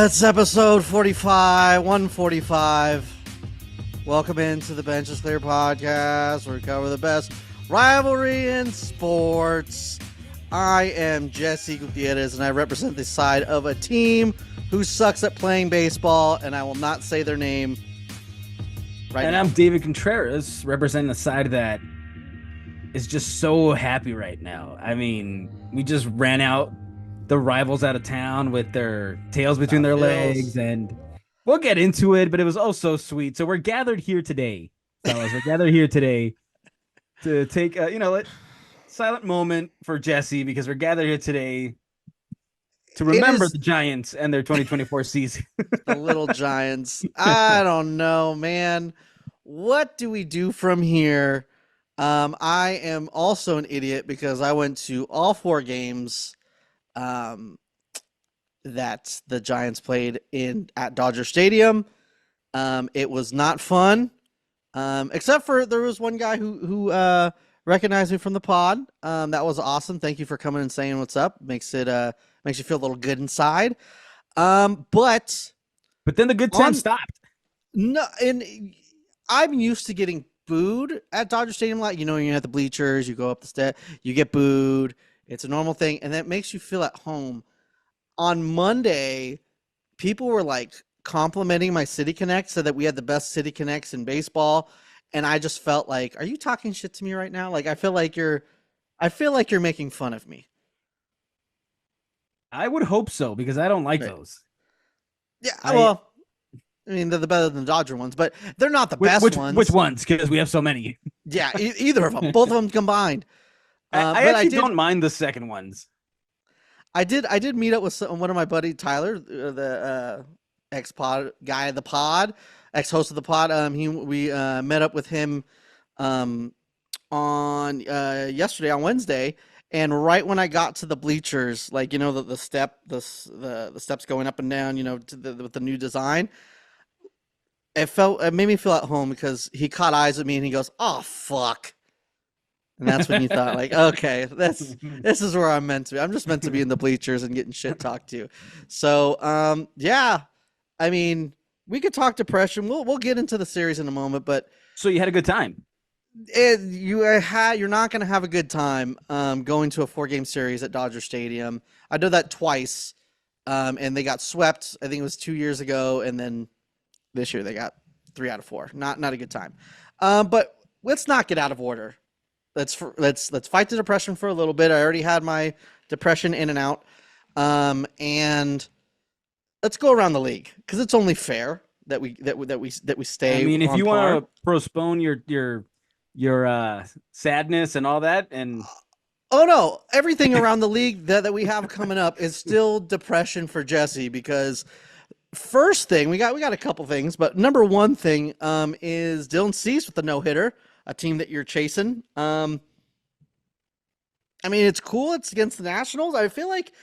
It's episode 45, 145. Welcome into the Bench is Clear podcast, where we cover the best rivalry in sports. I am Jesse Gutierrez, and I represent the side of a team who sucks at playing baseball, and I will not say their name right now. I'm David Contreras, representing the side that is just so happy right now. I mean, we just ran out the rivals out of town with their tails between their legs, and we'll get into it, but it was oh so sweet. So we're gathered here today, fellas. We're gathered here today to take a silent moment for Jesse, because we're gathered here today to remember the Giants and their 2024 season. The little Giants. I don't know, man. What do we do from here? I am also an idiot because I went to all four games that the Giants played at Dodger Stadium. It was not fun, except for there was one guy who recognized me from the pod. That was awesome. Thank you for coming and saying what's up. Makes you feel a little good inside. But then the good time stopped. No, and I'm used to getting booed at Dodger Stadium a lot. You know, you're at the bleachers, you go up the step, you get booed. It's a normal thing, and that makes you feel at home. On Monday, people were like complimenting my City Connect, said that we had the best City Connects in baseball, and I just felt like, are you talking shit to me right now? Like I feel like you're making fun of me. I would hope so, because I don't like those. Yeah, well, I mean, they're better than the Dodger ones, but they're not the best ones. Which ones? Because we have so many. Yeah, either of them, both of them combined. I actually don't mind the second ones. I did meet up with one of my buddy Tyler, the ex-pod guy of the pod, ex-host of the pod. We met up with him on yesterday, on Wednesday, and right when I got to the bleachers, like the steps going up and down, with the new design, it made me feel at home because he caught eyes with me and he goes, "Oh fuck." And that's when you thought, like, okay, this is where I'm meant to be. I'm just meant to be in the bleachers and getting shit talked to. So, yeah, I mean, we could talk depression. We'll get into the series in a moment, but so you had a good time. You're not going to have a good time going to a 4-game series at Dodger Stadium. I did that twice, and they got swept. I think it was 2 years ago, and then this year they got 3 out of 4. Not a good time. But let's not get out of order. Let's fight the depression for a little bit. I already had my depression in and out, and let's go around the league because it's only fair that we stay. I mean, if you want to postpone your sadness and all that, and oh no, everything around the league that we have coming up is still depression for Jesse, because first thing we got a couple things, but number one thing is Dylan Cease with the no-hitter. A team that you're chasing. I mean, it's cool. It's against the Nationals. I feel like,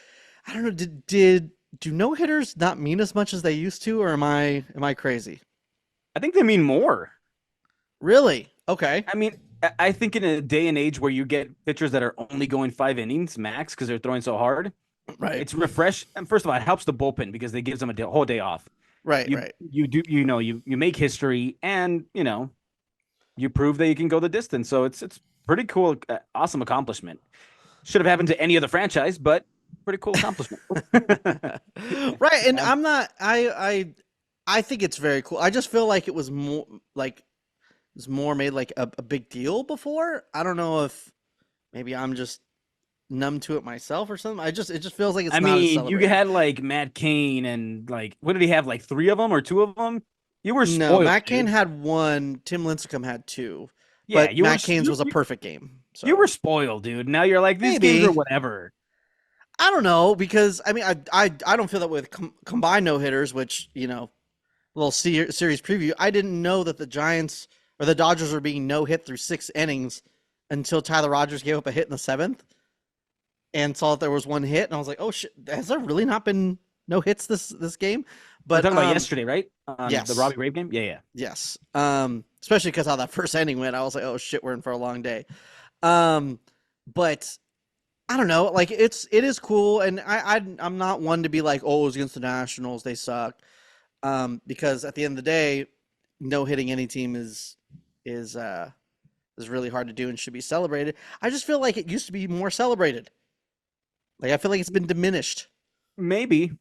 I don't know, do no-hitters not mean as much as they used to, or am I crazy? I think they mean more. Really? Okay. I mean, I think in a day and age where you get pitchers that are only going 5 innings max because they're throwing so hard, right? It's refresh. And first of all, it helps the bullpen because it gives them a whole day off. Right. You make history, and you prove that you can go the distance. So it's pretty cool, awesome accomplishment. Should have happened to any other franchise, but pretty cool accomplishment. Right, and I'm not. I think it's very cool. I just feel like it was more made like a big deal before. I don't know if maybe I'm just numb to it myself or something. It just feels like it's. I mean, you had like Matt Cain and like, what did he have? Like 3 of them or 2 of them? You were spoiled. No, Matt Cain had 1. Tim Lincecum had 2. Yeah, but Matt Cain's was a perfect game. So. You were spoiled, dude. Now you're like, these games are whatever. I don't know, because I mean, I don't feel that with combined no hitters, which little series preview. I didn't know that the Giants or the Dodgers were being no hit through 6 innings until Tyler Rogers gave up a hit in the 7th, and saw that there was 1 hit, and I was like, oh shit, has there really not been no hits this game? But we're talking about yesterday, right? Yes. The Robbie Ray game? Yeah. Yes. Especially because how that first inning went, I was like, oh shit, we're in for a long day. But I don't know. Like it is cool, and I'm not one to be like, oh, it was against the Nationals, they suck. Because at the end of the day, no hitting any team is uh is really hard to do and should be celebrated. I just feel like it used to be more celebrated. Like I feel like it's been diminished. Maybe.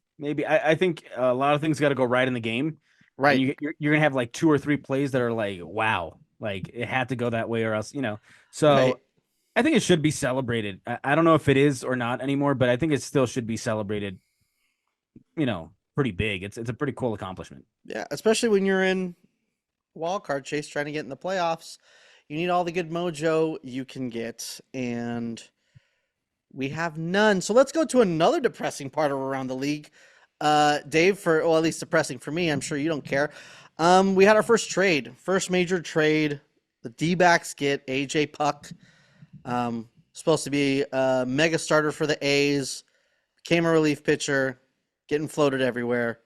I think a lot of things got to go right in the game, and Right. you're gonna have like two or three plays that are like, wow, like it had to go that way or else, you know. Right. So I think it should be celebrated. I don't know if it is or not anymore, but I think it still should be celebrated. You know, pretty big. It's a pretty cool accomplishment. Yeah, especially when you're in wild card chase trying to get in the playoffs. You need all the good mojo you can get, and we have none. So let's go to another depressing part of around the league. Dave, for well, at least depressing for me. I'm sure you don't care. We had our first major trade. The DBacks get AJ Puk. Supposed to be a mega starter for the A's. Became a relief pitcher, getting floated everywhere.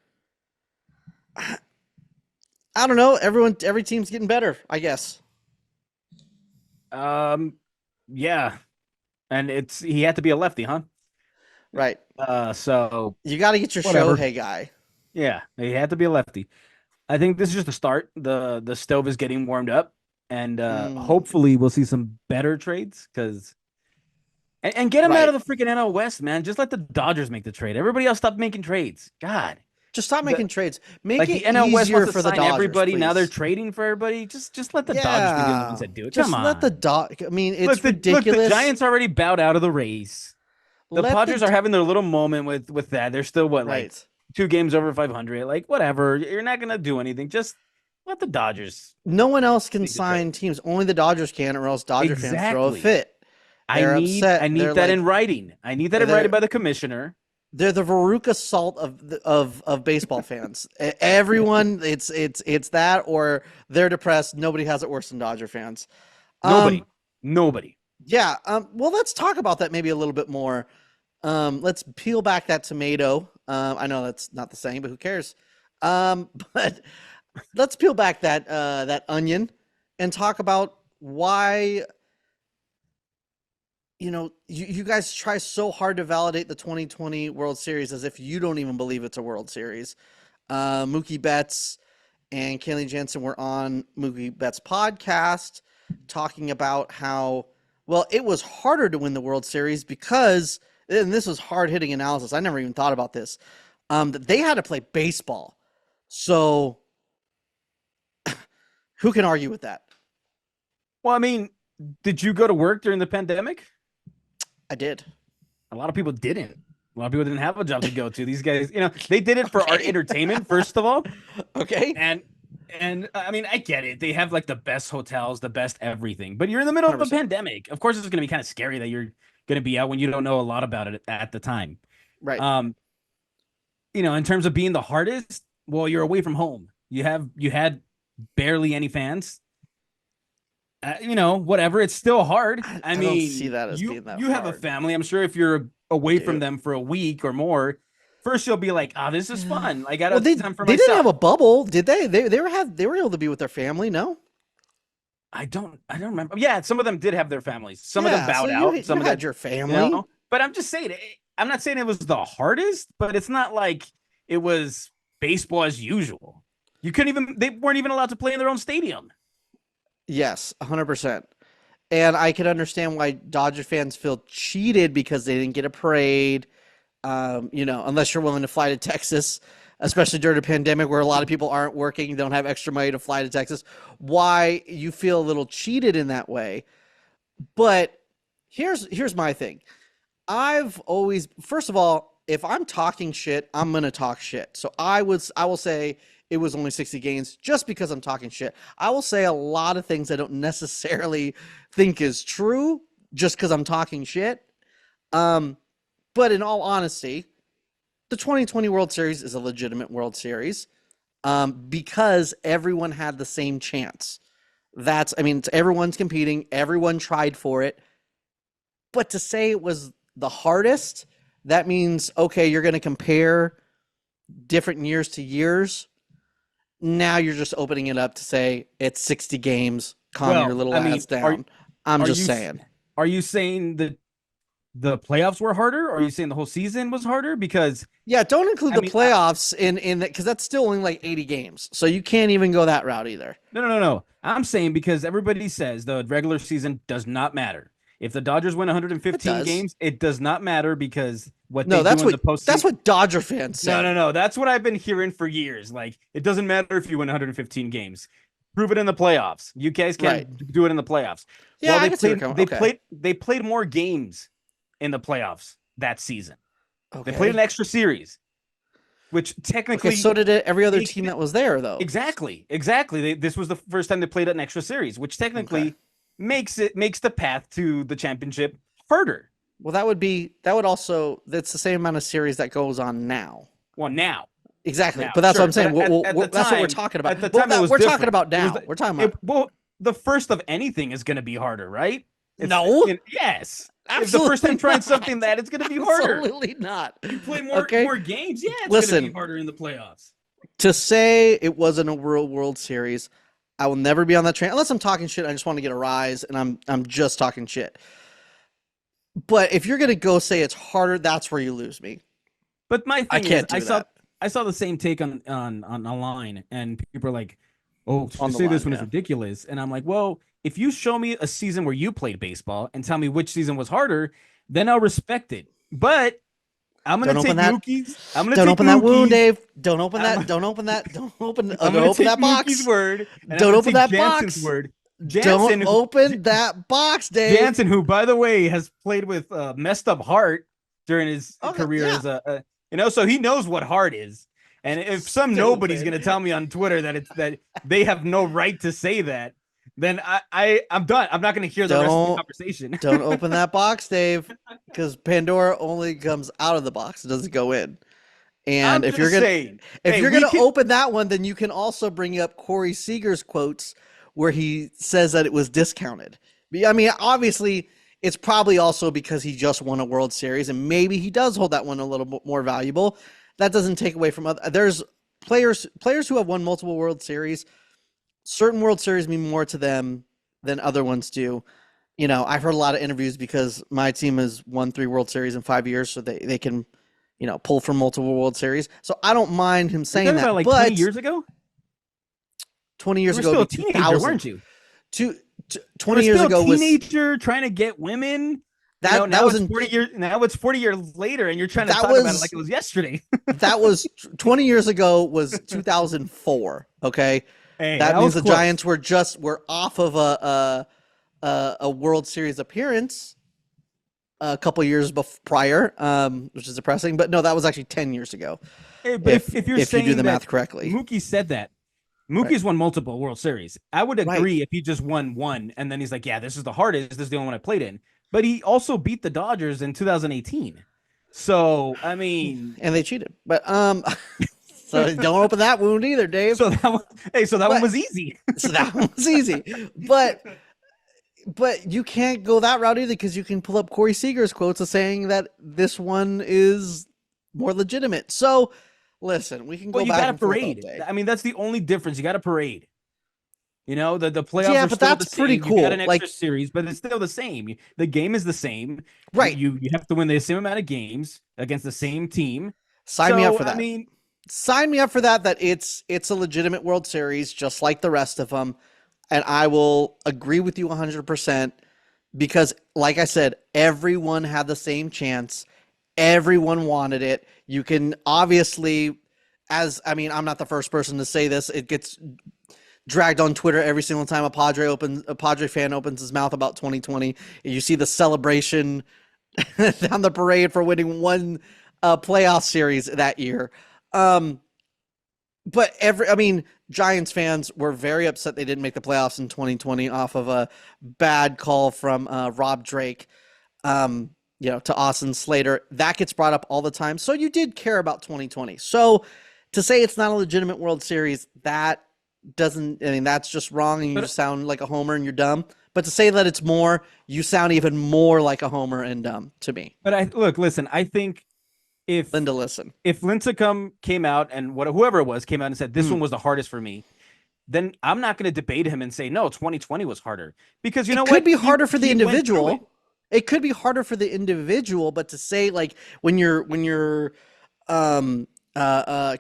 I don't know. Every team's getting better, I guess. Um, yeah, and he had to be a lefty, huh? Right. So You got to get your whatever. Shohei guy. Yeah, he had to be a lefty. I think this is just the start. The stove is getting warmed up, and Mm, hopefully we'll see some better trades because and get him out right. of the freaking NL West, man. Just let the Dodgers make the trade. Everybody else stop making trades. God, Just stop the making trades. Make like it the NL West easier wants to for the sign Dodgers, everybody. Now they're please. trading for everybody. Just let the Dodgers be the only ones Yeah. that do it. Come Just let the on. dog. I mean, Look, it's the ridiculous. Giants already bowed out of the race. The Let Padres are the having their little moment with that. They're still what like right. 2 games over 500. Like whatever. You're not gonna do anything. Just let the Dodgers No one else can make the trade. sign teams. Only the Dodgers can, or else Dodger fans throw a Exactly. fit. They're I upset. need They're that in like writing. I need that in writing they're by the commissioner. they're the Veruca Salt of baseball fans. Everyone, it's that, or they're depressed. Nobody has it worse than Dodger fans. Um, Nobody. Nobody. yeah. Well, let's talk about that maybe a little bit more. Let's peel back that tomato. I know that's not the same, but who cares? But let's peel back that onion and talk about why you guys try so hard to validate the 2020 World Series as if you don't even believe it's a World Series. Mookie Betts and Kaylee Jensen were on Mookie Betts' podcast talking about how, well, it was harder to win the World Series because, and this was hard hitting analysis. I never even thought about this. That they had to play baseball. So who can argue with that? Well, I mean, did you go to work during the pandemic? I did. A lot of people didn't. A lot of people didn't have a job to go to. These guys, they did it for our Okay. entertainment, first of all. Okay. And I mean, I get it. They have like the best hotels, the best everything. But you're in the middle of a 100%. pandemic. Of course, it's going to be kind of scary that you're going to be out when you don't know a lot about it at the time. Right. Um, in terms of being the hardest, well, you're away from home. You had barely any fans. Whatever. It's still hard. I I don't see mean, that as you being that you have a hard. family. I'm sure if you're away from Dude. them for a week or more, first you'll be like, "Oh, this is fun. I got Well, they time for they didn't have myself." a bubble, did they? They were able to be with their family, no? I don't remember. Yeah, some of them did have their families. Some of them Yeah, so bowed you out. you Some of had that, your family. But I'm just saying, I'm not saying it was the hardest, but it's not like it was baseball as usual. They weren't even allowed to play in their own stadium. Yes, 100%. And I can understand why Dodger fans feel cheated because they didn't get a parade. Unless you're willing to fly to Texas, especially during a pandemic where a lot of people aren't working, don't have extra money to fly to Texas. Why you feel a little cheated in that way. But here's my thing. I've always, first of all, if I'm talking shit, I'm gonna talk shit. So I will say it was only 60 games just because I'm talking shit. I will say a lot of things I don't necessarily think is true just because I'm talking shit. Um, but in all honesty, the 2020 World Series is a legitimate World Series because everyone had the same chance. Everyone's competing, everyone tried for it. But to say it was the hardest, that means, okay, you're going to compare different years to years. Now you're just opening it up to say it's 60 games, calm your Well, little I ass mean, are down. I'm are just you saying. are you saying that the playoffs were harder, or are you saying the whole season was harder? Because Yeah, don't include I the mean, playoffs in that because that's still only like 80 games. So you can't even go that route either. no. I'm saying because everybody says the regular season does not matter. If the Dodgers win It 115 does. games, it does not matter because what No, they do in the that's postseason. what Dodger fans say. No. That's what I've been hearing for years. Like, it doesn't matter if you win 115 games. Prove it in the playoffs. You guys Right. can't do it in the playoffs. Yeah, Well, I can see where you're coming. Okay. they played more games in the playoffs that season. They played an Okay. extra series, which Okay. technically So did every other makes team it that was there, though. exactly. This was the first time they played an extra series, which Okay. technically makes the path to the championship harder. Well, that's the same amount of series that goes on now. Well, Exactly. now, But that's what sure, I'm saying. but at the That's what we're time, talking about. at the Well, time it was we're talking different. about It was now. We're talking about. well, the first of anything is going to be harder, right? No, Yes. If the first absolutely time trying not. something that it's going to be harder. Absolutely not. You play Okay. more games, yeah, it's going to Listen, be harder in the playoffs. to say it wasn't a World Series, I will never be on that train unless I'm talking shit. I just want to get a rise, and I'm just talking shit. But if you're gonna go say it's harder, that's where you lose me. But my I thing is, can't do that I saw the same take on online, and people are like, "Oh, on to the say this line. one is Yeah. ridiculous," and I'm like, "Well, if you show me a season where you played baseball and tell me which season was harder, then I'll respect it." But I'm Don't gonna open take that. Mookie's. I'm gonna Don't take open that wound, Mookie's. Dave. Don't open I'm, that. Don't open that. Don't open. I'm Don't gonna open take that Mookie's box. word, and I'm Don't gonna open take that Jansen's box. word. Don't Jansen, open that box, Dave. Jansen, who by the way has played with messed up heart during his Okay, career yeah. as so he knows what heart is. And if some nobody's gonna tell me on Twitter that they have no right to say that, then I'm done. I'm not gonna hear the rest of the conversation. Don't open that box, Dave, because Pandora only comes out of the box; it doesn't go in. And I'm if you're just gonna saying, if hey, you're we gonna can. open that one, then you can also bring up Corey Seager's quotes where he says that it was discounted. I mean, obviously, it's probably also because he just won a World Series, and maybe he does hold that one a little more valuable. That doesn't take away from other. There's players who have won multiple World Series. Certain World Series mean more to them than other ones do. You know, I've heard a lot of interviews because my team has won 3 World Series in 5 years, so they can, pull from multiple World Series. So I don't mind him You're saying talking that. about like but 20 years ago. 20 You years were ago still would a be teenager, 2000. weren't you? Two, You were 20 years still ago a was teenager trying to get women. that Now was it's in 40 years. Now it's 40 years later, and you're trying to that talk about it was like it was yesterday. that was 20 years ago was 2004. Okay, Hey, that that means was the close. Giants were off of a World Series appearance a couple years prior, which is depressing. But no, that was actually 10 years ago. Hey, but if you're If you do saying the that math correctly, Mookie said that right? Mookie's won multiple World Series, I would Right. agree if he just won one and then he's like, yeah, this is the hardest. This is the only one I played in. But he also beat the Dodgers in 2018. So I mean, And they cheated, but so don't open that wound either, Dave. so that one, one was easy. So that one was easy, but you can't go that route either because you can pull up Corey Seager's quotes of saying that this one is more legitimate. So listen, we can go Well, you back got a and forth all parade. day. I mean, that's the only difference. You got a parade. You know, the playoffs Yeah, are but still that's the pretty same. You got cool. an extra series, but it's still the same. The game is the same. Right. You have to win the same amount of games against the same team. Sign me up for that. I mean, sign me up for that. That it's a legitimate World Series, just like the rest of them, and I will agree with you 100% because, like I said, everyone had the same chance. Everyone wanted it. You can obviously, I'm not the first person to say this. It gets dragged on Twitter every single time a Padre fan opens his mouth about 2020. You see the celebration down the parade for winning one playoff series that year. But Giants fans were very upset they didn't make the playoffs in 2020 off of a bad call from Rob Drake, to Austin Slater. That gets brought up all the time. So you did care about 2020. So to say it's not a legitimate World Series, that's just wrong, and you just sound like a homer and you're dumb. But to say that it's more, you sound even more like a homer and dumb to me. But listen, I think if Lincecum came out and whoever it was came out and said this one was the hardest for me, then I'm not going to debate him and say no, 2020 was harder, because you know what? It could be harder for the individual. it could be harder for the individual, but to say like when you're um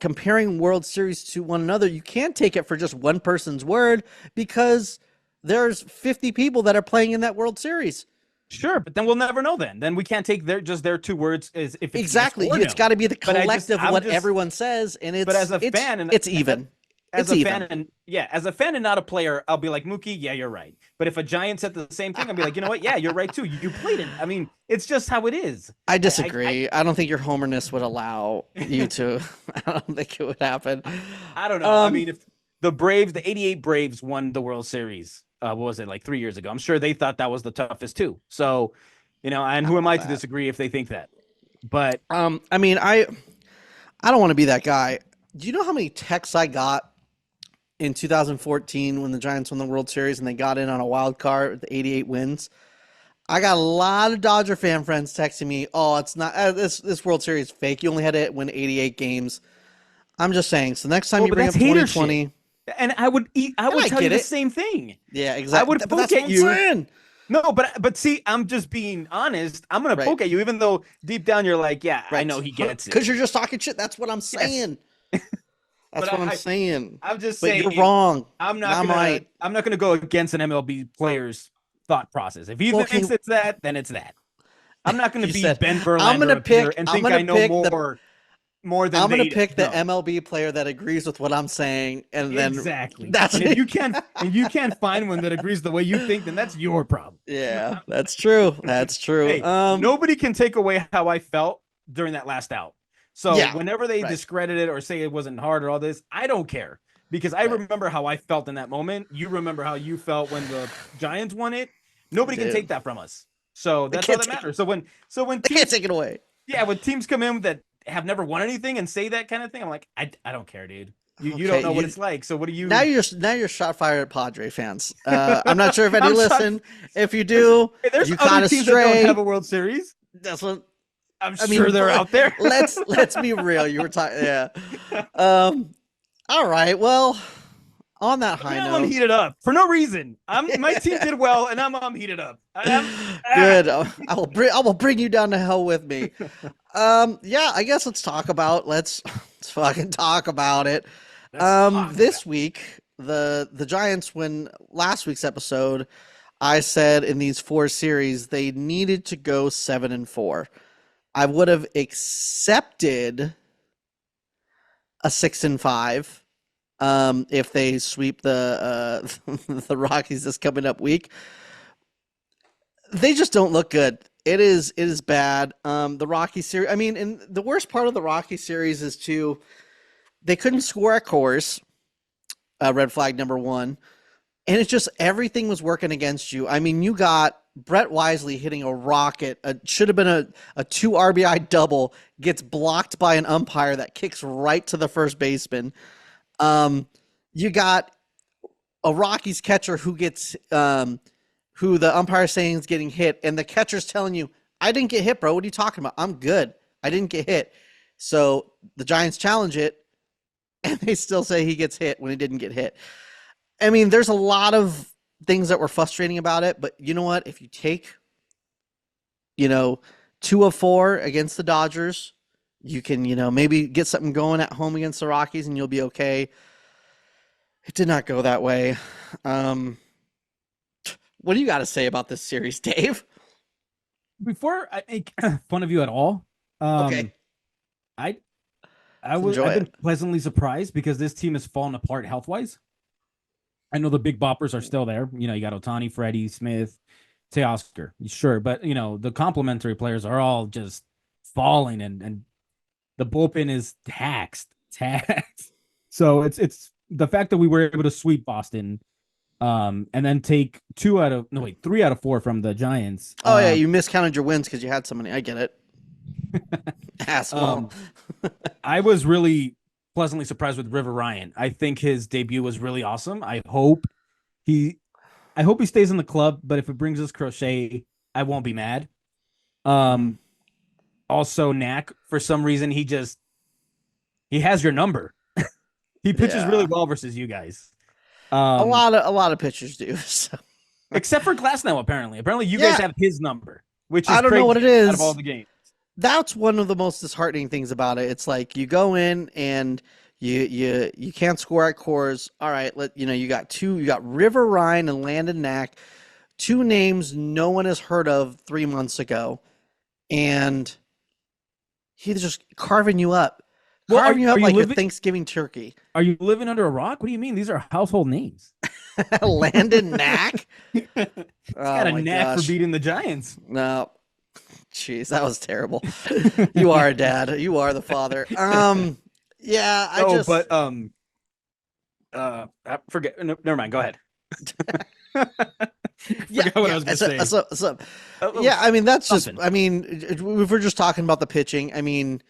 comparing World Series to one another, you can't take it for just one person's word because there's 50 people that are playing in that World Series. Sure, but then we'll never know. Then we can't take their 2 words as if it's Exactly. yes or It's no. got to be the But collective of I'm what just, everyone says, and but as a fan and it's even. as It's a fan even. and yeah, as a fan and not a player, I'll be like Mookie, yeah, you're right. But if a Giant said the same thing, I'll be like, you know what? Yeah, you're right too. You played it. I mean, it's just how it is. I I disagree. I don't think your homerness would allow you to. I don't think it would happen. I don't know. I mean, if the Braves, the '88 Braves won the World Series, what was it, like 3 years ago? I'm sure they thought that was the toughest too. So, and I who don't am know I to that. disagree if they think that? But I mean, I don't want to be that guy. Do you know how many texts I got in 2014 when the Giants won the World Series and they got in on a wild card with the 88 wins? I got a lot of Dodger fan friends texting me, "Oh, it's not this World Series is fake. You only had to win 88 games." I'm just saying. So next time oh, you but bring that's up hater shit. 2020, And I would and I tell you get the it. same thing. Yeah, I exactly. would But poke that's what at I'm you. saying. No, but see, I'm just being honest. I'm gonna Right, poke at you, even though deep down you're like, yeah, I know right. he gets it. Because you're just talking shit. That's what I'm Yes, saying. but That's what I'm saying. I'm just But you're saying wrong, and I'm right. I'm not gonna go against an MLB player's thought process. If he Well, okay, thinks it's that, then it's that. I'm not gonna you be said Ben Verlander up here and I'm think gonna I know pick the more than I'm gonna they pick the know. MLB player that agrees with what I'm saying, and then Exactly. that's And if it. you can't find one that agrees the way you think, then that's your problem. Yeah, that's true. That's true. Hey, nobody can take away how I felt during that last out. So Yeah, whenever they right, discredit it or say it wasn't hard or all this, I don't care because I right. remember how I felt in that moment. You remember how you felt when the Giants won it. Nobody can take Dude, that from us. So they that's all can't that take matters. So when they can't teams, take it away. yeah, when teams come in that have never won anything and say that kind of thing, I'm like, I don't care, dude. You don't Okay, know what you it's like. So what do now you? you're shot fired at Padre fans. I'm not sure if any I'm shocked. listen. If you There's, do, there's you other caught teams that don't have astray. a World Series. That's what I'm I sure mean. they're out there. Let's be real. You were talking, yeah. Um. All right. Well, on that But high now I'm note, heated up for no reason. My team did well, and I'm heated up. good. I will bring you down to hell with me. Yeah. I guess let's fucking talk about it. Let's talk about This week the Giants, when last week's episode, I said in these 4 series they needed to go 7-4. I would have accepted a 6-5 if they sweep the Rockies this coming up week. They just don't look good. It is bad. The Rocky series. I mean, and the worst part of the Rocky series is too they couldn't score at Coors. Red flag number one. And it's just everything was working against you. I mean, you got Brett Wisely hitting a rocket. Should have been a 2 RBI double, gets blocked by an umpire that kicks right to the first baseman. You got a Rockies catcher who gets who the umpire saying is getting hit, and the catcher's telling you, "I didn't get hit, bro. What are you talking about? I'm good. I didn't get hit." So the Giants challenge it, and they still say he gets hit when he didn't get hit. I mean, there's a lot of things that were frustrating about it, but you know what? If you take, 2 of 4 against the Dodgers, you can, maybe get something going at home against the Rockies and you'll be okay. It did not go that way. What do you got to say about this series, Dave? Before I make fun of you at all, Okay, I let's enjoy I've been it. pleasantly surprised because this team has fallen apart health wise. I know the big boppers are still there. You got Otani, Freddie, Smith, Teoscar, sure, but the complementary players are all just falling, and the bullpen is taxed. So it's the fact that we were able to sweep Boston, and then take 3 out of 4 from the Giants. Oh, yeah, you miscounted your wins because you had so many. I get it. Asshole. Um, I was really pleasantly surprised with River Ryan. I think his debut was really awesome. He I hope he stays in the club, but if it brings us Crochet, I won't be mad. Um, Also, Knack, for some reason, he has your number. He pitches really Yeah. well versus you guys. A Um, lot of pitchers do. So. Except for Glass now, apparently. Apparently, you guys Yeah, have his number, which is I don't know what it crazy out of all is. the games. That's one of the most disheartening things about it. It's like you go in and you can't score at cores. All right, you got River Ryan and Landon Knack, two names no one has heard of 3 months ago, and he's just carving you up, Well, carving you are up you like your living Thanksgiving turkey. are you living under a rock? What do you mean? These are household names. Landon Knack. He's got Oh a my knack for gosh. beating the Giants. No, jeez, that was terrible. You are a dad. You are the father. Yeah, I No, just but I forget. No, never mind. Go ahead. yeah, Forgot what I yeah. was gonna say. Yeah, I mean that's just. Something. I mean, if we're just talking about the pitching, I mean,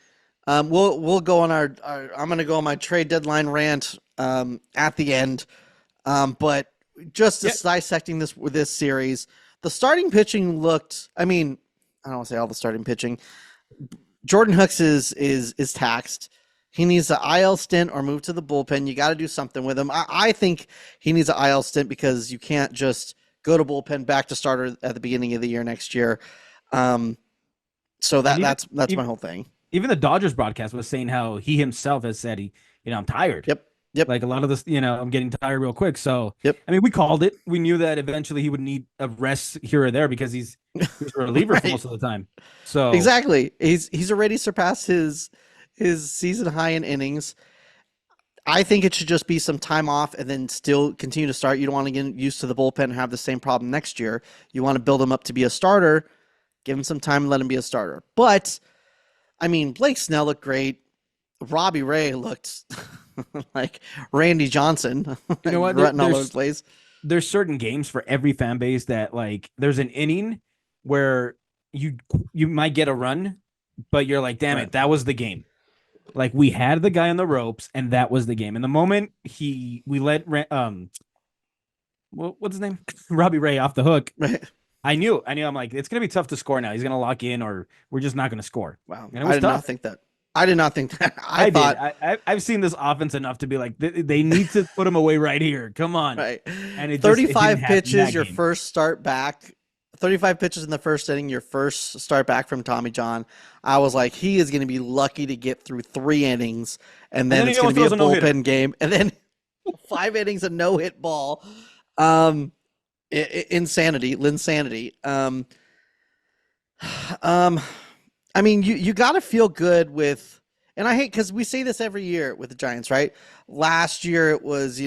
we'll go on our. I'm gonna go on my trade deadline rant at the end. But just Yeah, dissecting this series, the starting pitching looked. I mean, I don't want to say all the starting pitching. Jordan Hooks is taxed. He needs an IL stint or move to the bullpen. You got to do something with him. I think he needs an IL stint because you can't just go to bullpen back to starter at the beginning of the year next year. Um, so and that's my even whole thing. even the Dodgers broadcast was saying how he himself has said I'm tired. Yep. Yep. Like a lot of this, I'm getting tired real quick. So, Yep. I mean, we called it. We knew that eventually he would need a rest here or there because he's a reliever for Right. most of the time. So, Exactly. He's already surpassed his season high in innings. I think it should just be some time off and then still continue to start. You don't want to get used to the bullpen and have the same problem next year. You want to build him up to be a starter, give him some time and let him be a starter. But, I mean, Blake Snell looked great. Robbie Ray looked like Randy Johnson, you know what? running all over the place. There's certain games for every fan base that like there's an inning where you might get a run, but you're like, damn Right. it, that was the game. Like we had the guy on the ropes, and that was the game. And the moment we let what's his name, Robbie Ray off the hook, Right. I knew. I'm like, it's gonna be tough to score now. He's gonna lock in, or we're just not gonna score. Wow. And it I was did tough. not think that. I did not think that. I thought did. I've seen this offense enough to be like, they need to put him away right here. Come on. right. And it 35 didn't happen in pitches, that your game. first start back. 35 pitches in the first inning, your first start back from Tommy John. I was like, he is going to be lucky to get through 3 innings, and then it's going to be a bullpen game, and then 5 innings of no hit ball. Insanity, Linsanity. I mean, you got to feel good with, and I hate because we say this every year with the Giants, right? Last year it was,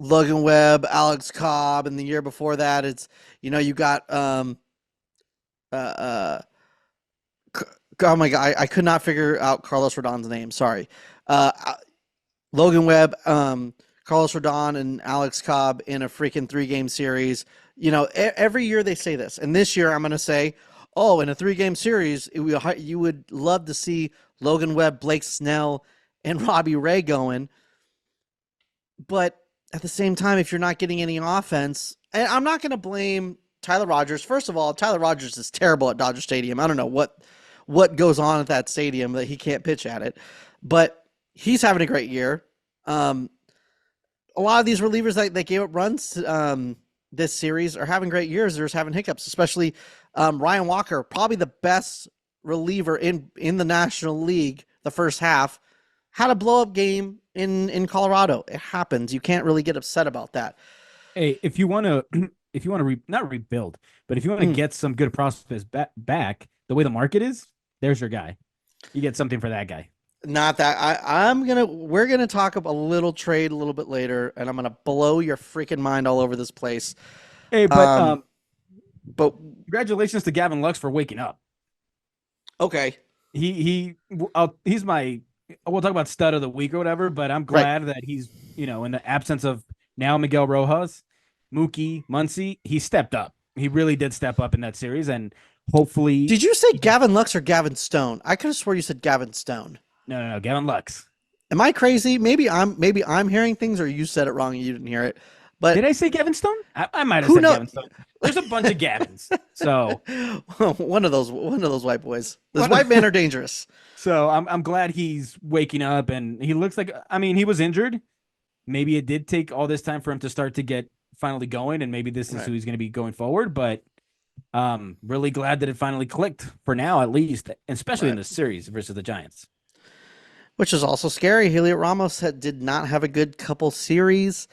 Logan Webb, Alex Cobb, and the year before that it's, you got oh my God, I could not figure out Carlos Rodon's name. Sorry. Logan Webb, Carlos Rodon, and Alex Cobb in a freaking 3-game series. Every year they say this, and this year I'm going to say, oh, in a 3-game series, you would love to see Logan Webb, Blake Snell, and Robbie Ray going. But at the same time, if you're not getting any offense, and I'm not going to blame Tyler Rogers. First of all, Tyler Rogers is terrible at Dodger Stadium. I don't know what goes on at that stadium that he can't pitch at it, but he's having a great year. A lot of these relievers that gave up runs this series are having great years. They're just having hiccups, especially Ryan Walker, probably the best reliever in the National League the first half, had a blow-up game in Colorado. It happens. You can't really get upset about that. Hey, if you want to not rebuild, but if you want to get some good prospects back, the way the market is, there's your guy. You get something for that guy. Not that we're gonna talk about a little trade a little bit later, and I'm gonna blow your freaking mind all over this place. Hey, but Congratulations to Gavin Lux for waking up. Okay. He's my, we'll talk about stud of the week or whatever, but I'm glad that he's, in the absence of now Miguel Rojas, Mookie, Muncy, he stepped up. He really did step up in that series, and hopefully. Did you say Gavin Lux or Gavin Stone? I could have swore you said Gavin Stone. No, Gavin Lux. Am I crazy? Maybe I'm hearing things, or you said it wrong and you didn't hear it. But did I say Gavin Stone? I might have said Gavin Stone. There's a bunch of Gavins. So one of those white boys. Those white men are dangerous. So I'm glad he's waking up, and he looks like, he was injured. Maybe it did take all this time for him to start to get finally going, and maybe this is who he's going to be going forward. But Really glad that it finally clicked for now, at least, especially in Right. the series versus the Giants. Which is also scary. Heliot Ramos did not have a good couple series.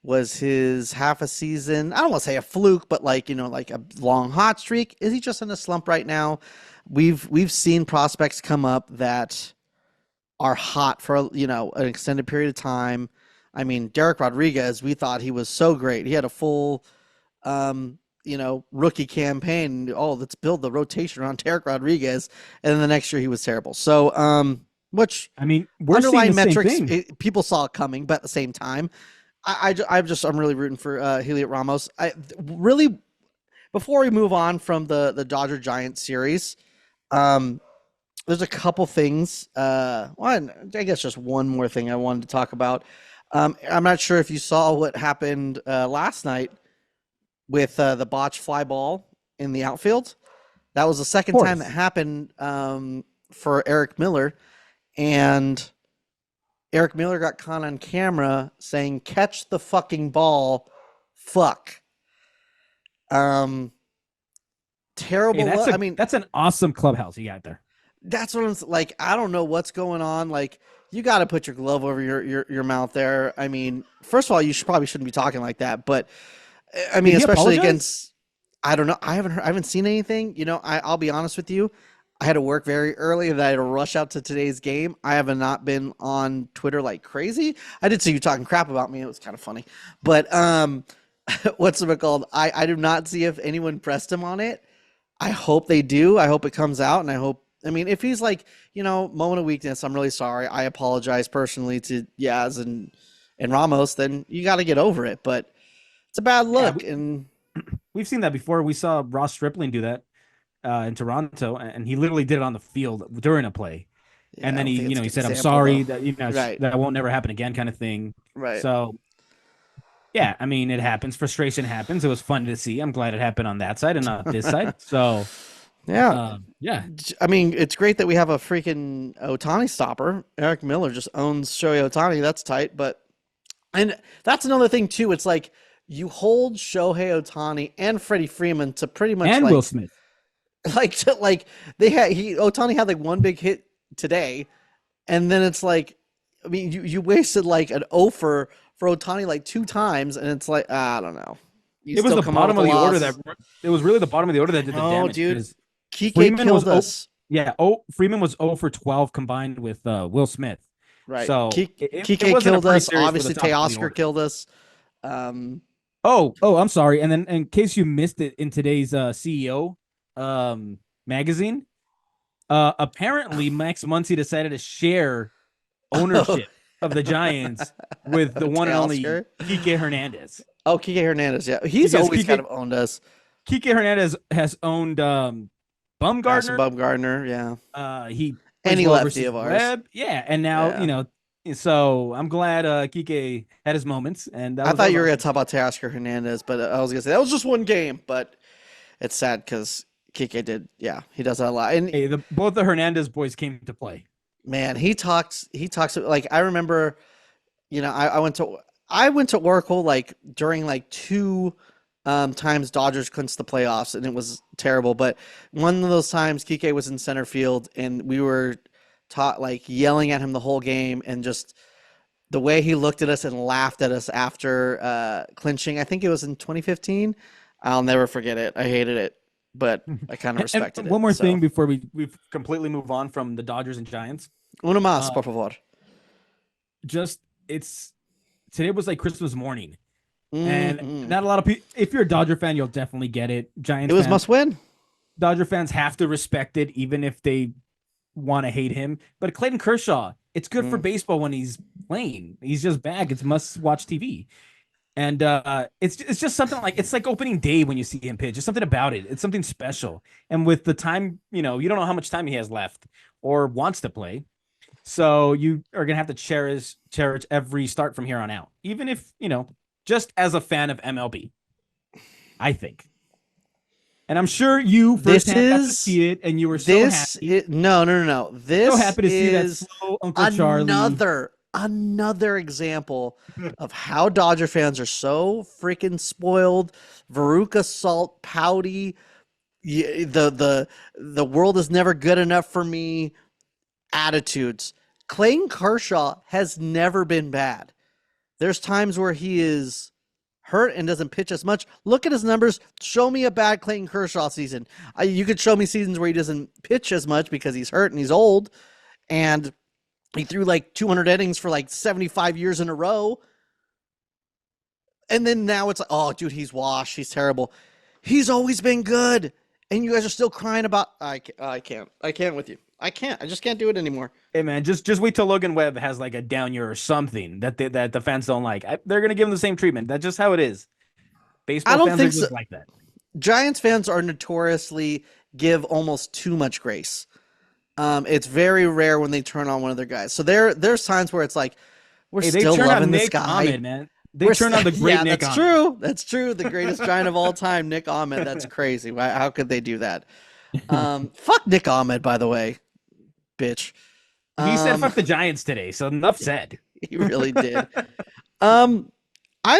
Was his half a season? I don't want to say a fluke, but like like a long hot streak. Is he just in a slump right now? We've seen prospects come up that are hot for an extended period of time. I mean, Derek Rodriguez, we thought he was so great. He had a full rookie campaign. Oh, let's build the rotation around Derek Rodriguez, and then the next year he was terrible. So, which I mean, we're seeing underlying the same metrics thing. people saw it coming, but at the same time, I'm really rooting for Heliot Ramos. I really before we move on from the Dodger Giants series, um, there's a couple things. One, I guess just one more thing I wanted to talk about. I'm not sure if you saw what happened last night with the botched fly ball in the outfield. That was the Of second time that course. happened for Eric Miller, and Eric Miller got caught on camera saying, "Catch the fucking ball, fuck." Um, Hey, terrible. I mean, that's an awesome clubhouse you got there. that's what I'm like. I don't know what's going on. Like, you got to put your glove over your mouth there. I mean, first of all, probably shouldn't be talking like that. But I Did mean, he especially apologize? against. I don't know. I haven't seen anything. I'll be honest with you. I had to work very early and I had to rush out to today's game. I have not been on Twitter like crazy. I did see you talking crap about me. It was kind of funny. But what's it called? I do not see if anyone pressed him on it. I hope they do. I hope it comes out, and I mean, if he's like, moment of weakness, I'm really sorry. I apologize personally to Yaz and Ramos. Then you got to get over it. But it's a bad Yeah, look, and we've seen that before. We saw Ross Stripling do that in Toronto, and he literally did it on the field during a play. yeah, And I then don't he, think it's a he good said, "I'm example though. sorry that Right, that won't never happen again," kind of thing. right. So yeah, I mean, it happens. Frustration happens. It was fun to see. I'm glad it happened on that side and not this side. So Yeah, yeah, I mean, it's great that we have a freaking Otani stopper. Eric Miller just owns Shohei Otani. That's tight. And that's another thing too. It's like you hold Shohei Otani and Freddie Freeman to pretty much and Will Smith. like they had Otani had like one big hit today, and then it's like, I mean, you wasted like an offer for Otani like two times, and it's like, I don't know. You It was still the come out with bottom a of the order loss. that it was really the bottom of the order that did the No, damage dude, because Kike Freeman was killed us. Freeman was 0 for 12 combined with Will Smith. Right. So it Kike wasn't a killed pretty us. series for the Obviously, top of the Teoscar order. killed us. Um, Oh, I'm sorry. And then in case you missed it in today's CEO magazine, apparently Max Muncy decided to share oh, ownership of the Giants with the one and only Teoscar. Kike Hernandez. Oh, Kike Hernandez. Yeah, he's Because always kind of owned us. Kike Hernandez has owned Madison Bumgardner. Bumgardner. Yeah, He plays any well lefty versus of ours. Webb. Yeah, and now Yeah. So I'm glad Kike had his moments, and I that thought was you were going awesome. to talk about Teoscar Hernandez, but I was going to say that was just one game. But it's sad because Kike did. Yeah, he does that a lot. And Hey, both the Hernandez boys came to play. man, he talks. He talks like I remember. I went to Oracle like during like two times Dodgers clinched the playoffs, and it was terrible. But one of those times, Kike was in center field, and we were taught like yelling at him the whole game, and just the way he looked at us and laughed at us after clinching. I think it was in 2015. I'll never forget it. I hated it, but I kind of And respected it. one more So, thing before we completely move on from the Dodgers and Giants. uno más, Uh, por favor. just it's today was like Christmas morning, and Mm-mm. not a lot of people. If you're a Dodger fan, you'll definitely get it. It Giants was fans, must win. Dodger fans have to respect it, even if they want to hate him. But Clayton Kershaw, it's good for Mm. baseball when he's playing. He's just back. It's must watch TV. And it's just something like it's like opening day when you see him pitch. There's something about it. It's something special. And with the time, you don't know how much time he has left or wants to play. So you are gonna have to cherish every start from here on out. Even if, just as a fan of MLB, I think. And I'm sure you This firsthand got to is see it and you were so this happy. no, no, no, no. So This happy to see that is slow Uncle Charlie. another example of how Dodger fans are so freaking spoiled, Veruca Salt, pouty, The world is never good enough for me attitudes. Clayton Kershaw has never been bad. There's times where he is hurt and doesn't pitch as much. Look at his numbers. Show me a bad Clayton Kershaw season. You could show me seasons where he doesn't pitch as much because he's hurt and he's old, and he threw like 200 innings for like 75 years in a row. And then now it's like, oh, dude, he's washed. He's terrible. He's always been good. And you guys are still crying about, I can't with you. I just can't do it anymore. Hey man, just wait till Logan Webb has like a down year or something that the fans don't like. They're gonna give him the same treatment. That's just how it is. I Baseball don't fans think are just so. like that. Giants fans are notoriously give almost too much grace. It's very rare when they turn on one of their guys. So there's times where it's like, we're Hey, they still turn on loving this Nick guy. Ahmed, man. They turn on the great Nick that's Ahmed. true. That's true. The greatest Giant of all time, Nick Ahmed. That's crazy. How could they do that? Fuck Nick Ahmed, by the way, bitch. He said fuck the Giants today, so enough said. He really did. I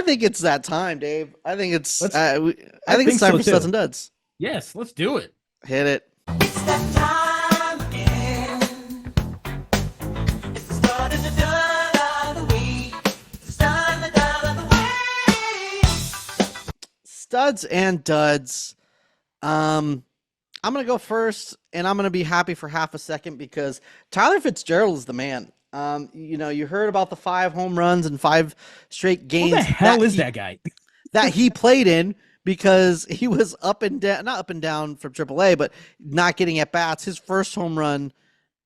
think it's that time, Dave. I think it's I think it's time so for too. Studs and Duds. Yes, let's do it. Hit it. It's that time again. It's the start of the dud of the week. It's the start of the dud of the week. Studs and Duds. I'm going to go first, and I'm going to be happy for half a second because Tyler Fitzgerald is the man. You heard about the 5 home runs and 5 straight games. Who the hell is that guy? That he played in because he was up and down, not up and down from AAA, but not getting at bats. His first home run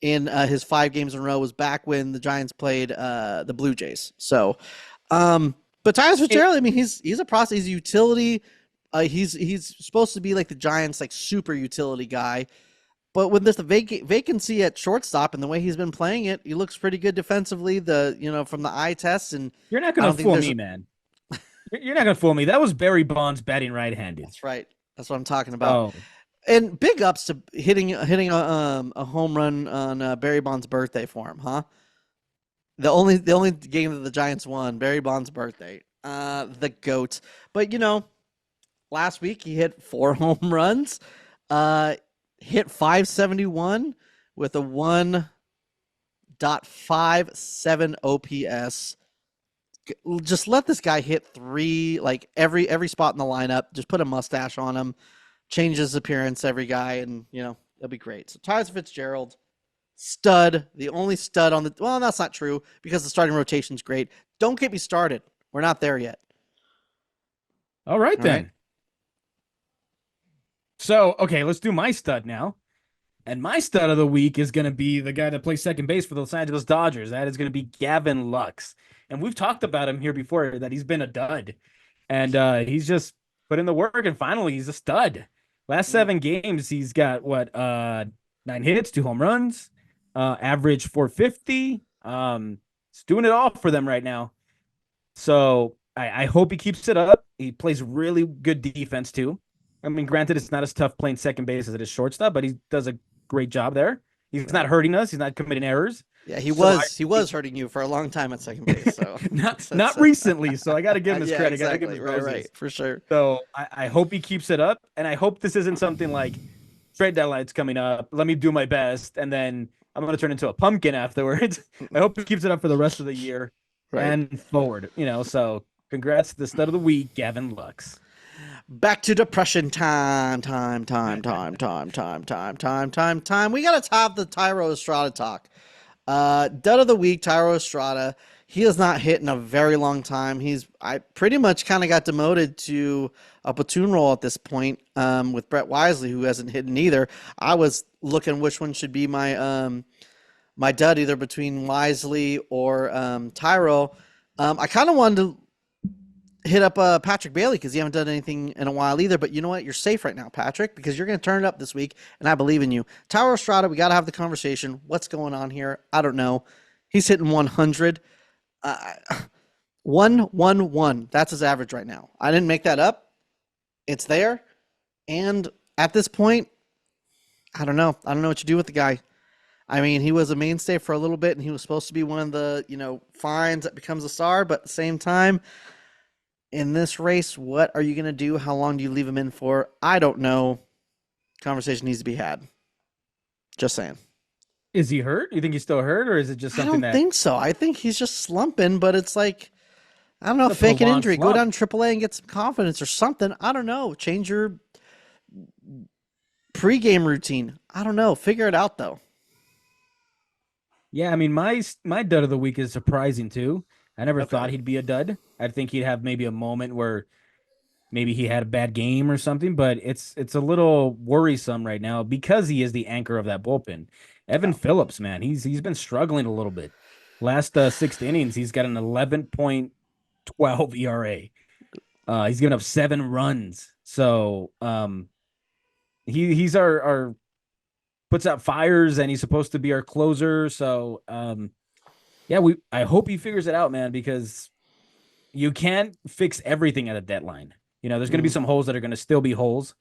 in his 5 games in a row was back when the Giants played the Blue Jays. So, but Tyler Fitzgerald, I mean, he's a process. He's a utility. He's supposed to be like the Giants' like super utility guy, but with this vacancy at shortstop and the way he's been playing it, he looks pretty good defensively. From the eye test, and You're not gonna fool me, man. You're not gonna fool me. That was Barry Bonds batting right-handed. that's right. That's what I'm talking about. Oh, And big ups to hitting a home run on Barry Bonds' birthday for him, huh? The only game that the Giants won, Barry Bonds' birthday. The GOAT. But last week he hit 4 home runs, hit 571 with a 1.57 OPS. Just let this guy hit 3, like every spot in the lineup. Just put a mustache on him, change his appearance every guy, and it'll be great. So Tyler Fitzgerald, stud, the only stud on the. Well, that's not true because the starting rotation's great. Don't get me started. We're not there yet. all right then. right. So, okay, let's do my stud now. And my stud of the week is going to be the guy that plays second base for the Los Angeles Dodgers. That is going to be Gavin Lux. And we've talked about him here before, that he's been a dud. And he's just put in the work, and finally he's a stud. Last 7 games, he's got, 9 hits, 2 home runs, average 450. He's doing it all for them right now. So I hope he keeps it up. He plays really good defense, too. I mean, granted, it's not as tough playing second base as it is shortstop, but he does a great job there. He's not hurting us. He's not committing errors. Yeah, he was hurting you for a long time at second base. So not recently. So I got to give him his credit. Exactly. I got to give him his roses. Right, for sure. So I hope he keeps it up, and I hope this isn't something like trade deadline's coming up. Let me do my best, and then I'm going to turn into a pumpkin afterwards. I hope he keeps it up for the rest of the year and forward. So congrats to the stud of the week, Gavin Lux. Back to depression time. We got to top the Tyro Estrada talk. Dud of the week, Tyro Estrada. He has not hit in a very long time. I pretty much kind of got demoted to a platoon role at this point with Brett Wisely, who hasn't hit either. I was looking which one should be my my dud, either between Wisely or Tyro. I kind of wanted to hit up Patrick Bailey because you haven't done anything in a while either. But you know what? You're safe right now, Patrick, because you're going to turn it up this week, and I believe in you. Tyro Estrada, we got to have the conversation. What's going on here? I don't know. He's hitting 100. 111. That's his average right now. I didn't make that up. It's there. And at this point, I don't know. I don't know what you do with the guy. I mean, he was a mainstay for a little bit, and he was supposed to be one of the, finds that becomes a star. But at the same time, in this race, what are you going to do? How long do you leave him in for? I don't know. Conversation needs to be had. Just saying. Is he hurt? You think he's still hurt, or is it just I something don't that think so. I think he's just slumping, but it's like, I don't know, the fake an prolonged injury, go slump? down to AAA and get some confidence or something. I don't know. Change your pregame routine. I don't know. Figure it out though. Yeah, I mean, my dud of the week is surprising too. I never Okay. thought he'd be a dud. I think he'd have maybe a moment where maybe he had a bad game or something, but it's a little worrisome right now because he is the anchor of that bullpen. Evan Yeah. Phillips, man, he's been struggling a little bit. Last 6 innings, he's got an 11.12 ERA. He's given up 7 runs. So he's our puts out fires, and he's supposed to be our closer. So yeah, I hope he figures it out, man, because you can't fix everything at a deadline. There's going to be some holes that are going to still be holes,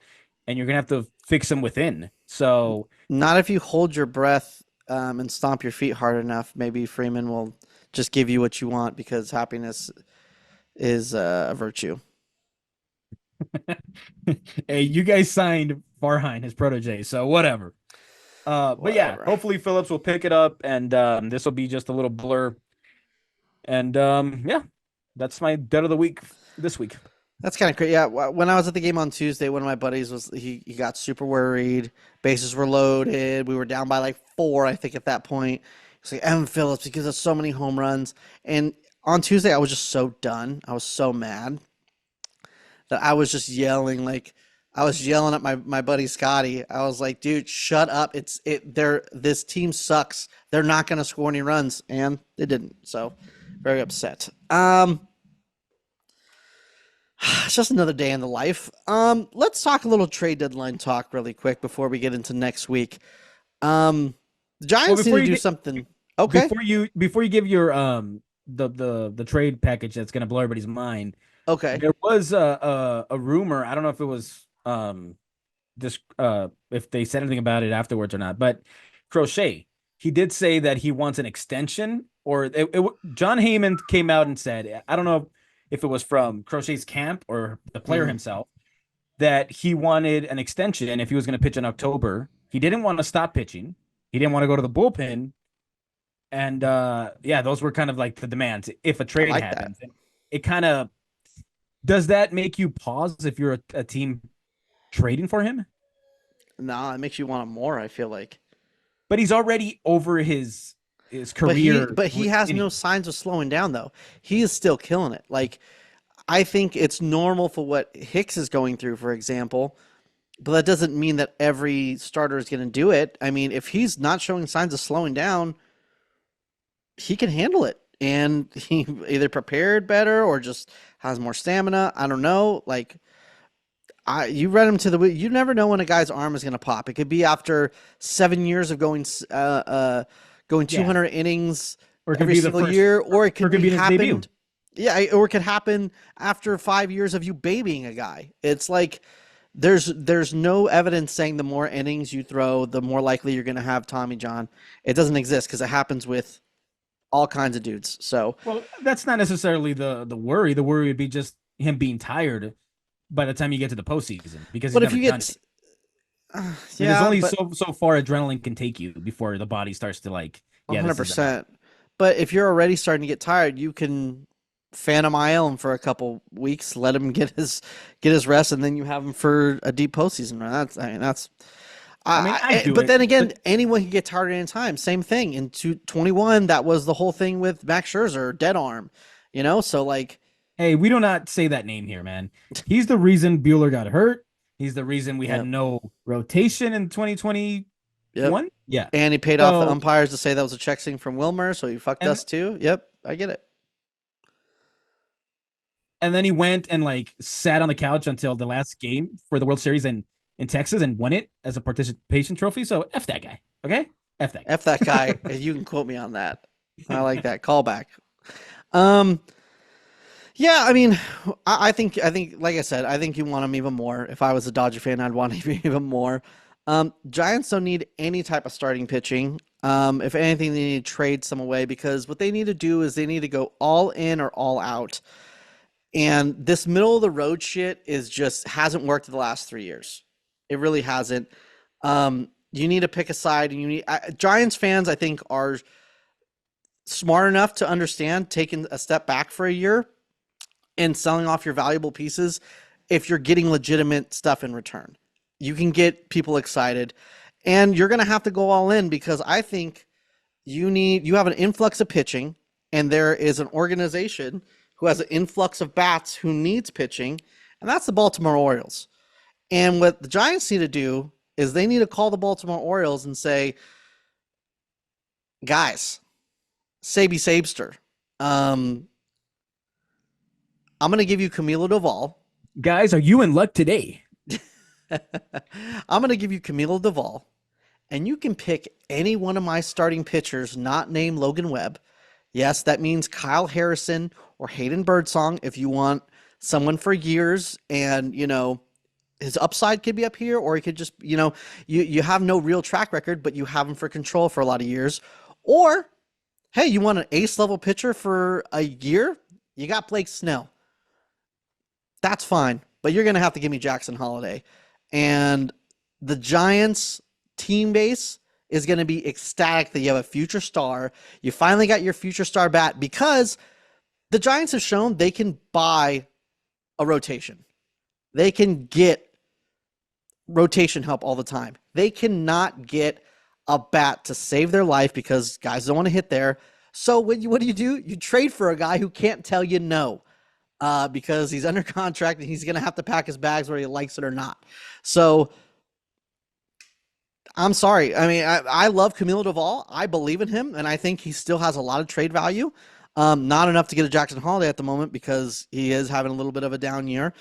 and you're going to have to fix them within. So Not if you hold your breath and stomp your feet hard enough. Maybe Freeman will just give you what you want because happiness is a virtue. hey, you guys signed Farhine, his protege, so whatever. But yeah, Whatever. hopefully Phillips will pick it up, and this will be just a little blur. And yeah, that's my dead of the week this week. That's kind of crazy. Yeah, when I was at the game on Tuesday, one of my buddies he got super worried. Bases were loaded. We were down by like 4, I think, at that point. He's like, Evan Phillips, because of so many home runs. And on Tuesday, I was just so done. I was so mad that I was just yelling. Like, I was yelling at my buddy Scotty. I was like, dude, shut up. This team sucks. They're not going to score any runs, and they didn't. So, very upset. It's just another day in the life. Let's talk a little trade deadline talk really quick before we get into next week. The Giants need to do something. Okay. Before you give your the trade package that's gonna blow everybody's mind. Okay. There was a rumor. I don't know if it was just if they said anything about it afterwards or not, but Crochet, he did say that he wants an extension, or John Heyman came out and said, I don't know if it was from Crochet's camp or the player himself, that he wanted an extension if he was going to pitch in October. He didn't want to stop pitching. He didn't want to go to the bullpen. And yeah, those were kind of like the demands. If a trade happens, it kind of, does that make you pause if you're a team trading for him? No, it makes you want him more, I feel like. But he's already over his career. But he has no signs of slowing down, though. He is still killing it. Like, I think it's normal for what Hicks is going through, for example, but that doesn't mean that every starter is going to do it. I mean, if he's not showing signs of slowing down, he can handle it. And he either prepared better or just has more stamina. I don't know. Like, you run him to the. You never know when a guy's arm is going to pop. It could be after 7 years of going 200 innings or it could every be the single first, year, or it could be his debut. happened. Yeah, or it could happen after 5 years of you babying a guy. It's like there's no evidence saying the more innings you throw, the more likely you're going to have Tommy John. It doesn't exist because it happens with all kinds of dudes. So, well, that's not necessarily the worry. The worry would be just him being tired by the time you get to the postseason, because but he's if you never get, done it. There's only so far adrenaline can take you before the body starts to like. Yeah, 100%. But if you're already starting to get tired, you can Phantom IL him for a couple weeks, let him get his rest, and then you have him for a deep postseason run. But then again, anyone can get tired at any time. Same thing in 2021. That was the whole thing with Max Scherzer, dead arm. So like, hey, we do not say that name here, man. He's the reason Bueller got hurt. He's the reason we had no rotation in 2021. Yep. Yeah. And he paid off the umpires to say that was a check swing from Wilmer, so he fucked us too. Yep, I get it. And then he went and like sat on the couch until the last game for the World Series in Texas and won it as a participation trophy. So F that guy. Okay? F that guy. F that guy. You can quote me on that. I like that callback. Yeah, I mean, I think, like I said, I think you want him even more. If I was a Dodger fan, I'd want him even more. Giants don't need any type of starting pitching. If anything, they need to trade some away, because what they need to do is they need to go all in or all out. And this middle of the road shit hasn't worked the last 3 years. It really hasn't. You need to pick a side, and you need Giants fans, I think, are smart enough to understand taking a step back for a year and selling off your valuable pieces if you're getting legitimate stuff in return. You can get people excited, and you're going to have to go all in because I think you have an influx of pitching, and there is an organization who has an influx of bats who needs pitching, and that's the Baltimore Orioles. And what the Giants need to do is they need to call the Baltimore Orioles and say, guys, Saby Sabster, I'm going to give you Camilo Doval. Guys, are you in luck today? I'm going to give you Camilo Doval, and you can pick any one of my starting pitchers not named Logan Webb. Yes, that means Kyle Harrison or Hayden Birdsong if you want someone for years and, his upside could be up here, or he could just, you have no real track record, but you have him for control for a lot of years. Or, hey, you want an ace level pitcher for a year? You got Blake Snell. That's fine, but you're going to have to give me Jackson Holiday. And the Giants team base is going to be ecstatic that you have a future star. You finally got your future star bat because the Giants have shown they can buy a rotation. They can get rotation help all the time. They cannot get a bat to save their life because guys don't want to hit there. So what do? You trade for a guy who can't tell you no because he's under contract and he's going to have to pack his bags whether he likes it or not. So I'm sorry. I mean, I love Camilo Doval. I believe in him, and I think he still has a lot of trade value. Not enough to get a Jackson Holiday at the moment because he is having a little bit of a down year.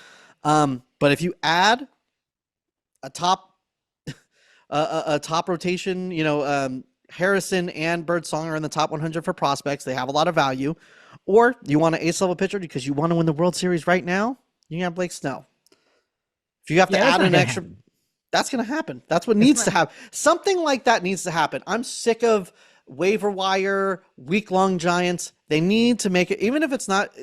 But if you add a top rotation, Harrison and Birdsong are in the top 100 for prospects. They have a lot of value. Or you want an ace level pitcher because you want to win the World Series right now, you have Blake Snell. If you have to add an extra, that's going to happen. That's what needs to happen. Something like that needs to happen. I'm sick of waiver wire, week-long Giants. They need to make it, even if it's not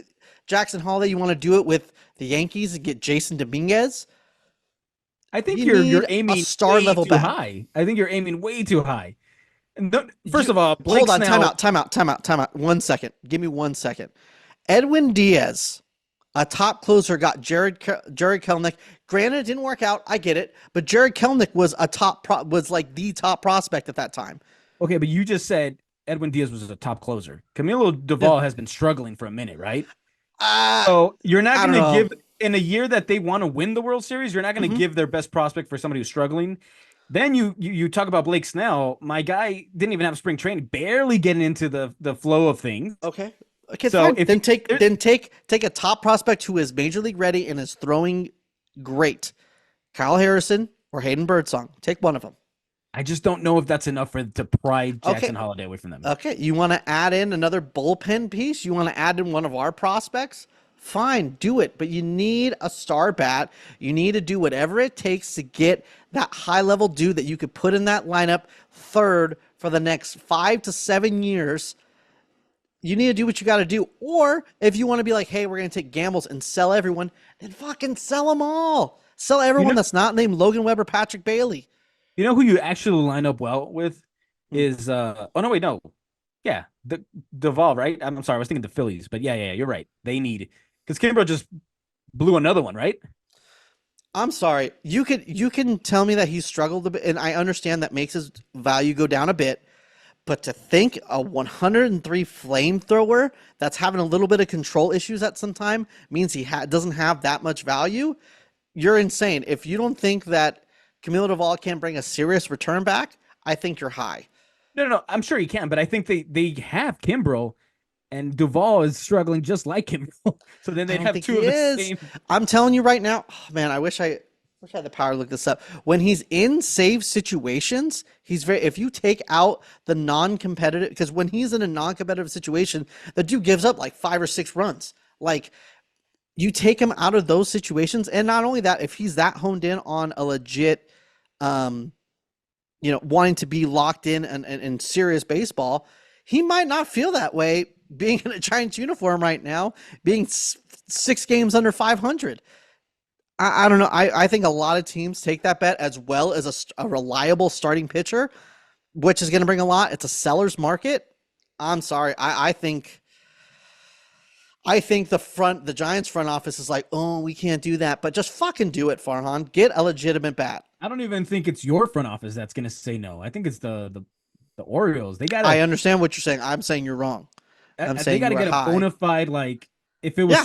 Jackson Holiday, you want to do it with the Yankees and get Jason Dominguez. I think you're aiming star way level too bat. high. I think you're aiming way too high. And first of all, Blake hold on, Snell, time out. 1 second. Give me 1 second. Edwin Diaz, a top closer, got Jared Kelenic. Granted, it didn't work out. I get it, but Jared Kelenic was was like the top prospect at that time. Okay, but you just said Edwin Diaz was a top closer. Camilo Doval has been struggling for a minute, right? So you're not going to give in a year that they want to win the World Series. You're not going to give their best prospect for somebody who's struggling. Then you talk about Blake Snell. My guy didn't even have spring training, barely getting into the flow of things. Okay, so fine. Then take a top prospect who is major league ready and is throwing great. Kyle Harrison or Hayden Birdsong. Take one of them. I just don't know if that's enough to pry Jackson Holiday away from them. Okay, you want to add in another bullpen piece? You want to add in one of our prospects? Fine, do it. But you need a star bat. You need to do whatever it takes to get that high-level dude that you could put in that lineup third for the next 5 to 7 years. You need to do what you got to do. Or if you want to be like, hey, we're going to take gambles and sell everyone, then fucking sell them all. Sell everyone that's not named Logan Webb or Patrick Bailey. You know who you actually line up well with is the Duvall, right? I'm sorry, I was thinking the Phillies, but yeah, you're right. They need because Kimbrel just blew another one, right? I'm sorry. You can tell me that he struggled a bit, and I understand that makes his value go down a bit. But to think a 103 flamethrower that's having a little bit of control issues at some time means he doesn't have that much value, you're insane. If you don't think that Camilo Doval can't bring a serious return back, I think you're high. No, I'm sure he can, but I think they have Kimbrel, and Duvall is struggling just like Kimbrel. So then they'd have two of the same. I'm telling you right now, man, I wish I had the power to look this up. When he's in save situations, if you take out the non-competitive, because when he's in a non-competitive situation, the dude gives up like 5 or 6 runs. Like, you take him out of those situations, and not only that, if he's that honed in on a legit wanting to be locked in serious baseball, he might not feel that way being in a Giants uniform right now, being 6 games under 500. I don't know. I think a lot of teams take that bet as well as a reliable starting pitcher, which is going to bring a lot. It's a seller's market. I'm sorry. I think the Giants front office is like, oh, we can't do that, but just fucking do it, Farhan. Get a legitimate bat. I don't even think it's your front office that's going to say no. I think it's the Orioles. They got I to understand what you're saying. I'm saying you're wrong. I'm they saying got to you get are a high. bona fide, like, if it was Yeah.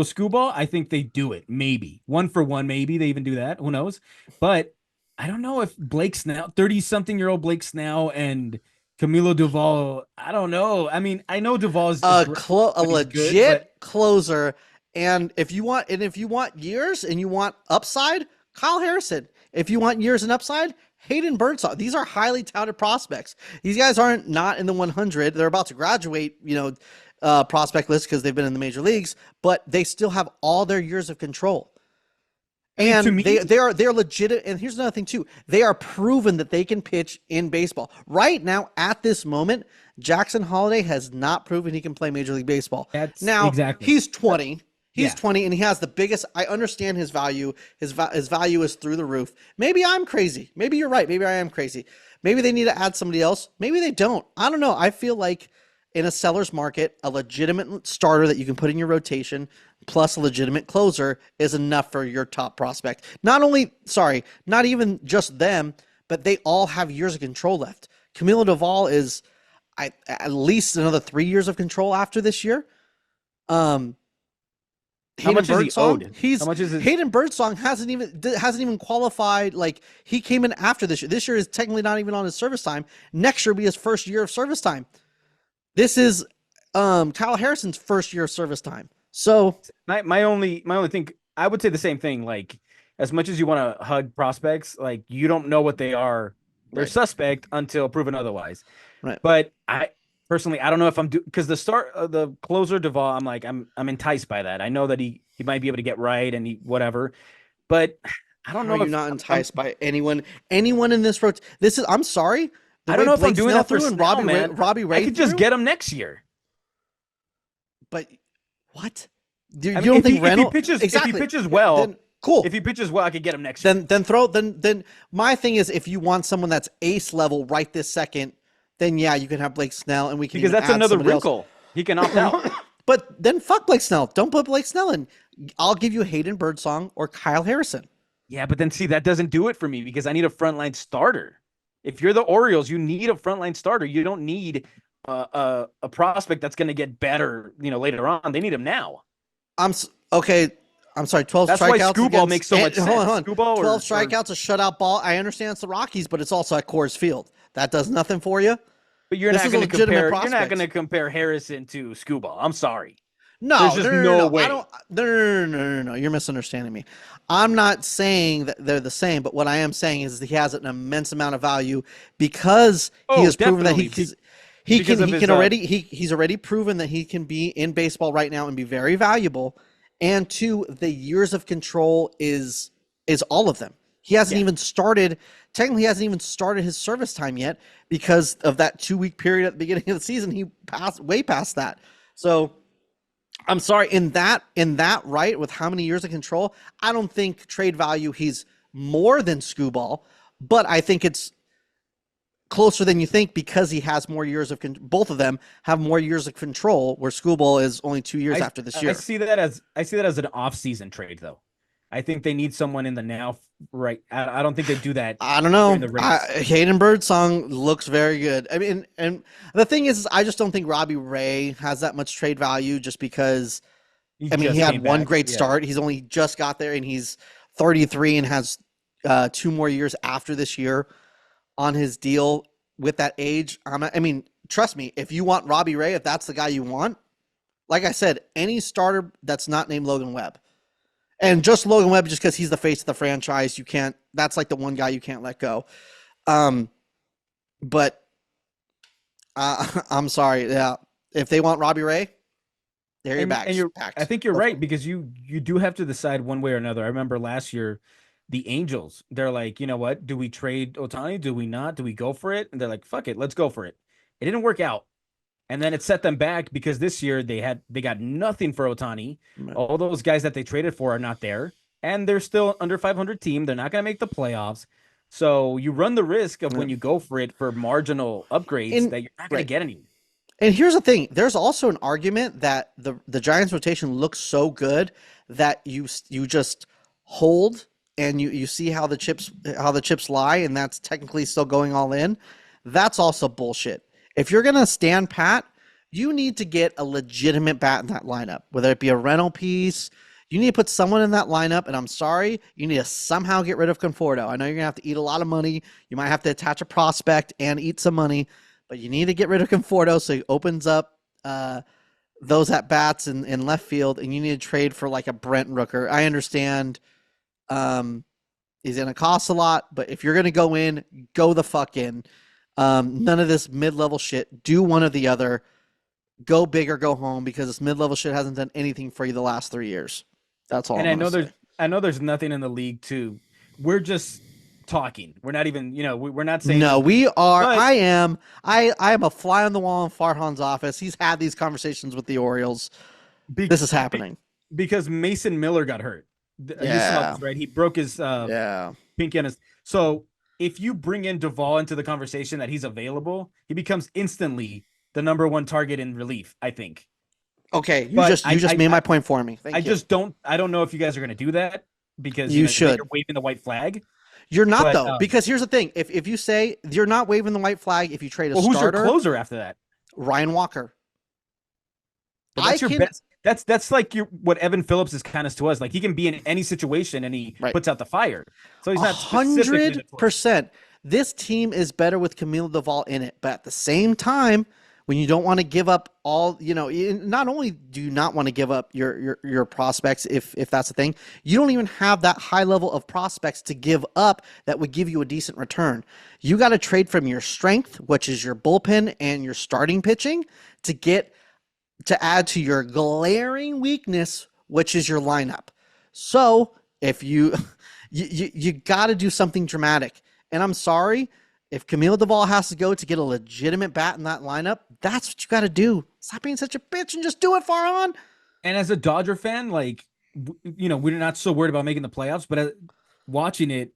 Screwball, I think they do it. Maybe 1-for-1, maybe they even do that. Who knows? But I don't know if Blake Snell, 30-something-year-old Blake Snell, and Camilo Duvall. I don't know. I mean, I know Duvall is A great, but he's legit good, but closer. And if you want years and you want upside, Kyle Harrison. If you want years and upside, Hayden Birdsong. These are highly touted prospects. These guys aren't not in the 100. They're about to graduate, prospect list because they've been in the major leagues, but they still have all their years of control. to And me, they're legit. And here's another thing too: they are proven that they can pitch in baseball. Right now, at this moment, Jackson Holiday has not proven he can play Major League Baseball. That's Now exactly. he's 20. He's Yeah. 20, and he has the biggest. I understand his value. His value is through the roof. Maybe I'm crazy. Maybe you're right. Maybe I am crazy. Maybe they need to add somebody else. Maybe they don't. I don't know. I feel like in a seller's market, a legitimate starter that you can put in your rotation plus a legitimate closer is enough for your top prospect. Not even just them, but they all have years of control left. Camilo Duvall is at least another 3 years of control after this year. How much is he owed? He's How much is his? Hayden Birdsong hasn't even qualified. Like, he came in after this year. This year is technically not even on his service time. Next year will be his first year of service time. This is Kyle Harrison's first year of service time. So My only thing, I would say the same thing. Like, as much as you want to hug prospects, like, you don't know what they are. They're Right. suspect until proven otherwise. Right. But I personally, I don't know if I'm because the closer Duvall, I'm enticed by that. I know that he might be able to get right and whatever, but I don't know Are you if not enticed by anyone in this road? I'm sorry. I don't know if I'm Blake doing Snell that for threw and Snell, Robbie man. Robbie Ray I could just threw? get him next year. But what? You I mean, don't if think he Reynolds pitches, exactly? if he pitches well, Then cool. if he pitches well, I could get him next year. Then my thing is, if you want someone that's ace level right this second, then yeah, you can have Blake Snell, and we can Because even that's add another somebody else. wrinkle. He can opt out. But then fuck Blake Snell. Don't put Blake Snell in. I'll give you Hayden Birdsong or Kyle Harrison. Yeah, but then see, that doesn't do it for me because I need a frontline starter. If you're the Orioles, you need a frontline starter. You don't need a prospect that's going to get better, later on. They need him now. Okay. I'm sorry. 12 That's strikeouts. why Screwball against- makes so much Hold on, sense. hold on. Screwball 12 strikeouts, a shutout ball. I understand it's the Rockies, but it's also at Coors Field. That does nothing for you. But you're This not is a going to legitimate compare. You're not prospect. going to compare Harrison to Screwball. I'm sorry. No, There's just no way. I don't. No. You're misunderstanding me. I'm not saying that they're the same, but what I am saying is that he has an immense amount of value because he has proven that definitely. he's already proven that he can be in baseball right now and be very valuable. And two, the years of control is all of them. He hasn't even started. Technically, he hasn't even started his service time yet because of that 2-week period at the beginning of the season. He passed way past that. So I'm sorry, in that right, with how many years of control, I don't think trade value he's more than Screwball, but I think it's closer than you think because he has more years of both of them have more years of control, where Screwball is only 2 years after this year. I see that as an off-season trade, though. I think they need someone in the now. Right? I don't think they do that. I don't know. during the race. Hayden Birdsong looks very good. I mean, and the thing is, I just don't think Robbie Ray has that much trade value just because. He had one great start. He's only just got there, and he's 33 and has 2 more years after this year on his deal with that age. I mean, trust me, if you want Robbie Ray, if that's the guy you want, like I said, any starter that's not named Logan Webb. And just Logan Webb, just because he's the face of the franchise, you can't. That's like the one guy you can't let go. But I'm sorry. Yeah, if they want Robbie Ray, they're your backs. I think you're right because you do have to decide one way or another. I remember last year, the Angels. They're like, you know what? Do we trade Ohtani? Do we not? Do we go for it? And they're like, fuck it, let's go for it. It didn't work out. And then it set them back because this year they got nothing for Ohtani. Right. All those guys that they traded for are not there. and they're still under 500 team. They're not going to make the playoffs. So you run the risk of when you go for it for marginal upgrades that you're not going to get anywhere. And here's the thing: there's also an argument that the Giants rotation looks so good that you just hold and you see how the chips lie, and that's technically still going all in. That's also bullshit. If you're gonna stand pat, you need to get a legitimate bat in that lineup, whether it be a rental piece. You need to put someone in that lineup, and I'm sorry, you need to somehow get rid of Conforto. I know you're gonna have to eat a lot of money. You might have to attach a prospect and eat some money, but you need to get rid of Conforto so he opens up those at bats in left field, and you need to trade for like a Brent Rooker. I understand he's gonna cost a lot, but if you're gonna go in, go the fuck in. None of this mid-level shit. Do one or the other. Go big or go home, because this mid-level shit hasn't done anything for you the last 3 years. That's all. And I know there's nothing in the league too. We're just talking. We're not even, we're not saying. No, we are. But, I am a fly on the wall in Farhan's office. He's had these conversations with the Orioles. This is happening because Mason Miller got hurt. You saw this, right? He broke his pinky on his. So if you bring in Duvall into the conversation that he's available, he becomes instantly the number one target in relief, I think. Okay, you just made my point for me. Thank you. I don't know if you guys are going to do that, because you should. You're waving the white flag. You're not, though, because here's the thing: if you say you're not waving the white flag, if you trade a starter, who's your closer after that? Ryan Walker. But that's your best. That's like what Evan Phillips is kind of to us. Like, he can be in any situation and he puts out the fire. So he's not 100%. This team is better with Camilo Duvall in it, but at the same time, when you don't want to give up all, not only do you not want to give up your prospects, if that's the thing, you don't even have that high level of prospects to give up that would give you a decent return. You got to trade from your strength, which is your bullpen and your starting pitching, to add to your glaring weakness, which is your lineup. So if you got to do something dramatic. And I'm sorry, if Camilo Duvall has to go to get a legitimate bat in that lineup, that's what you got to do. Stop being such a bitch and just do it, Farhan. And as a Dodger fan, like, we're not so worried about making the playoffs, but watching it,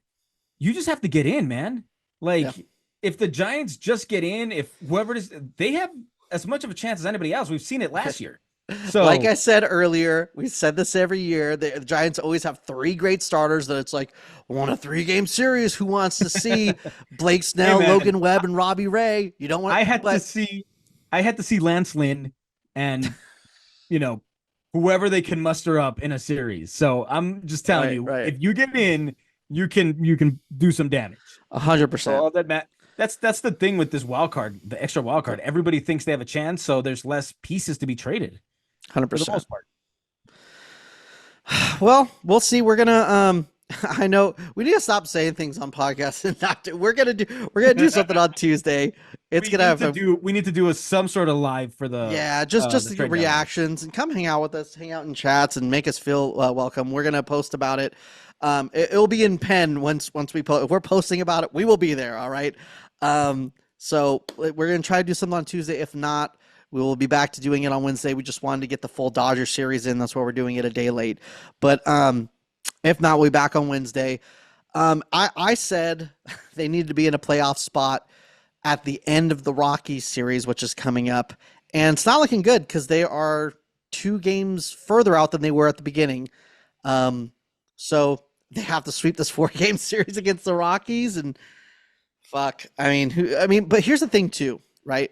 you just have to get in, man. Like, if the Giants just get in, if whoever it is, they have as much of a chance as anybody else. We've seen it last year. So, like I said earlier, we said this every year. The Giants always have three great starters that it's like, we want a 3-game series. Who wants to see Blake Snell, Logan Webb, and Robbie Ray? You don't want. I had to see Lance Lynn and whoever they can muster up in a series. So I'm just telling you, if you get in, you can do some damage. 100%. All that, that's the thing with this wild card, the extra wild card. Everybody thinks they have a chance, so there's less pieces to be traded. 100%. For the most part. Well, we'll see. We're gonna I know we need to stop saying things on podcasts and not do. We're gonna do something on Tuesday. We need to do some sort of live for the just the reactions and come hang out with us, hang out in chats and make us feel welcome. We're gonna post about it. It'll be in pen once we post. If we're posting about it, we will be there. All right. So we're gonna try to do something on Tuesday. If not, we will be back to doing it on Wednesday. We just wanted to get the full Dodger series in. That's why we're doing it a day late. But if not, we'll be back on Wednesday. I said they needed to be in a playoff spot at the end of the Rockies series, which is coming up. And it's not looking good because they are 2 games further out than they were at the beginning. So they have to sweep this 4-game series against the Rockies. And fuck, but here's the thing too, right?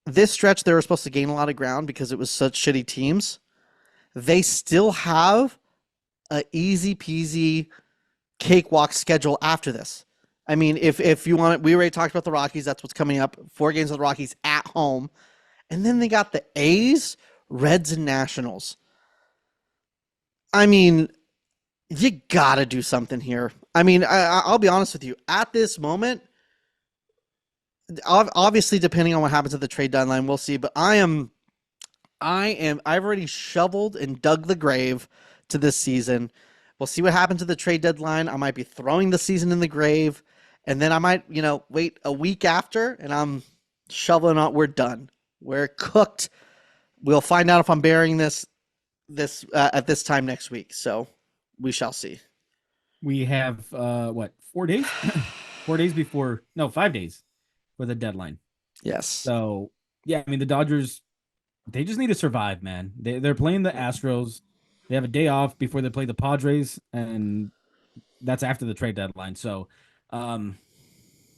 This stretch, they were supposed to gain a lot of ground because it was such shitty teams. They still have a easy peasy cakewalk schedule after this. I mean, if you want it, we already talked about the Rockies. That's what's coming up. 4 games of the Rockies at home. And then they got the A's, Reds, and Nationals. I mean, you got to do something here. I mean, I'll be honest with you. At this moment, obviously, depending on what happens at the trade deadline, we'll see. But I've already shoveled and dug the grave to this season. We'll see what happens at the trade deadline. I might be throwing the season in the grave, and then I might, wait a week after, and I'm shoveling out. We're done. We're cooked. We'll find out if I'm burying this this at this time next week. So we shall see. We have 4 days? 4 days before, no, 5 days for the deadline. Yes. So yeah, I mean the Dodgers, they just need to survive, man. They're playing the Astros. They have a day off before they play the Padres, and that's after the trade deadline. So,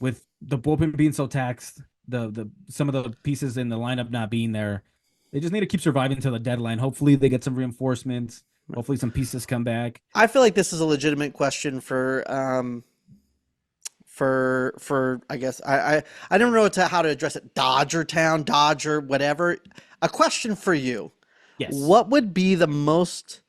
with the bullpen being so taxed, the some of the pieces in the lineup not being there, they just need to keep surviving until the deadline. Hopefully, they get some reinforcements. Hopefully, some pieces come back. I feel like this is a legitimate question for I guess I don't know how to address it. Dodger Town, Dodger, whatever. A question for you. Yes. What would be the most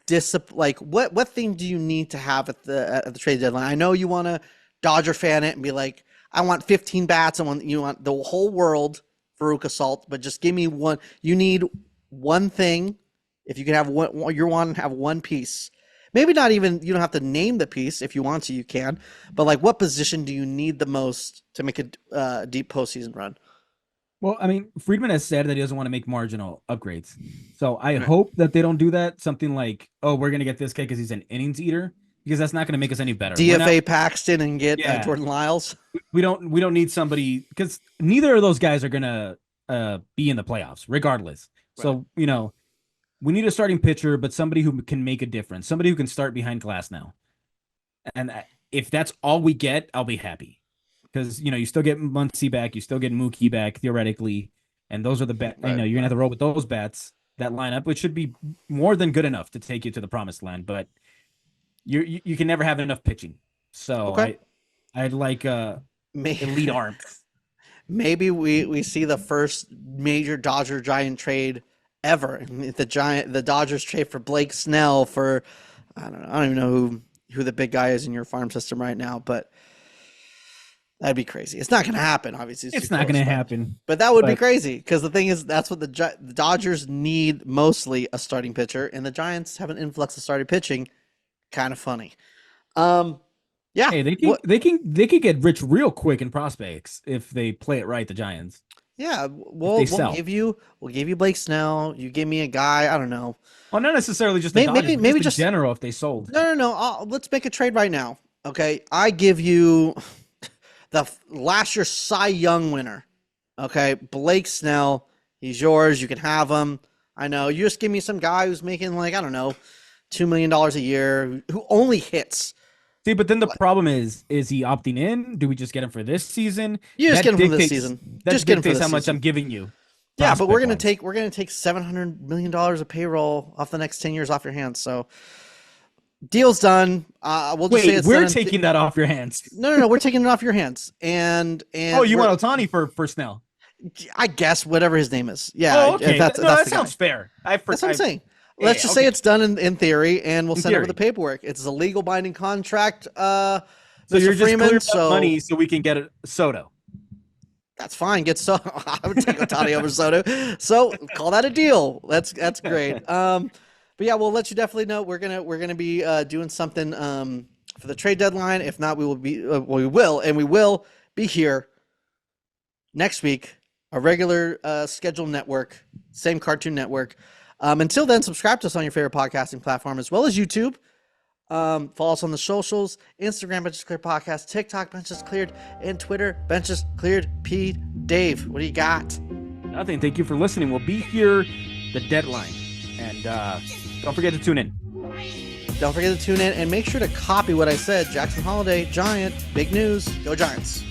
what thing do you need to have at the trade deadline? I know you want to Dodger fan it and be like, I want 15 bats. You want the whole world Veruca Salt, but just give me one. You need one thing. If you can have one, you want to have one piece. Maybe not even, you don't have to name the piece. If you want to, you can. But like, what position do you need the most to make a deep postseason run? Well, I mean, Friedman has said that he doesn't want to make marginal upgrades. So I hope that they don't do that. Something like, oh, we're going to get this guy because he's an innings eater, because that's not going to make us any better. DFA Paxton and get Jordan Lyles. We don't need somebody, because neither of those guys are going to be in the playoffs regardless. Right. So, we need a starting pitcher, but somebody who can make a difference, somebody who can start behind glass now. And if that's all we get, I'll be happy. Because, you still get Muncy back, you still get Mookie back, theoretically, and those are the bats. You're going to have to roll with those bats, that lineup, which should be more than good enough to take you to the promised land, but you can never have enough pitching. So I'd like elite arm. Maybe we see the first major Dodger Giant trade ever. The Dodgers trade for Blake Snell for, I don't even know who the big guy is in your farm system right now, but that'd be crazy. It's not going to happen, obviously. It's not going to happen. But that would be crazy, because the thing is, that's what the Dodgers need mostly, a starting pitcher, and the Giants have an influx of starting pitching. Kind of funny. Yeah. Hey, they can get rich real quick in prospects if they play it right, the Giants. Yeah, we'll give you Blake Snell. You give me a guy, I don't know. Well, not necessarily just the Dodgers, maybe just in general if they sold. No. Let's make a trade right now. Okay, I give you the last year's Cy Young winner. Okay, Blake Snell. He's yours. You can have him. I know. You just give me some guy who's making like, I don't know, $2 million a year, who only hits. See, but then the problem is he opting in? Do we just get him for this season? You just get him for this season. That dictates how much I'm giving you. Yeah, but we're gonna take $700 million of payroll off the next 10 years off your hands. So deal's done. We'll just say it's we're done taking that off your hands. No, we're taking it off your hands. And oh, you want Ohtani for Snell? I guess whatever his name is. Yeah. Oh, okay. That sounds fair. That's what I'm saying. Let's just say it's done in theory, and we'll send over the paperwork. It's a legal binding contract. So you're just clearing up money so we can get a Soto. That's fine. I would take Ohtani over Soto. So call that a deal. That's great. But yeah, we'll let you definitely know. We're gonna be doing something for the trade deadline. If not, we will be here next week. A regular scheduled network, same Cartoon Network. Until then, subscribe to us on your favorite podcasting platform, as well as YouTube. Follow us on the socials: Instagram, Benches Cleared Podcast; TikTok, Benches Cleared; and Twitter, Benches Cleared P. Dave, what do you got? Nothing. Thank you for listening. We'll be here the deadline, and don't forget to tune in. Don't forget to tune in and make sure to copy what I said. Jackson Holiday, Giant, big news. Go Giants.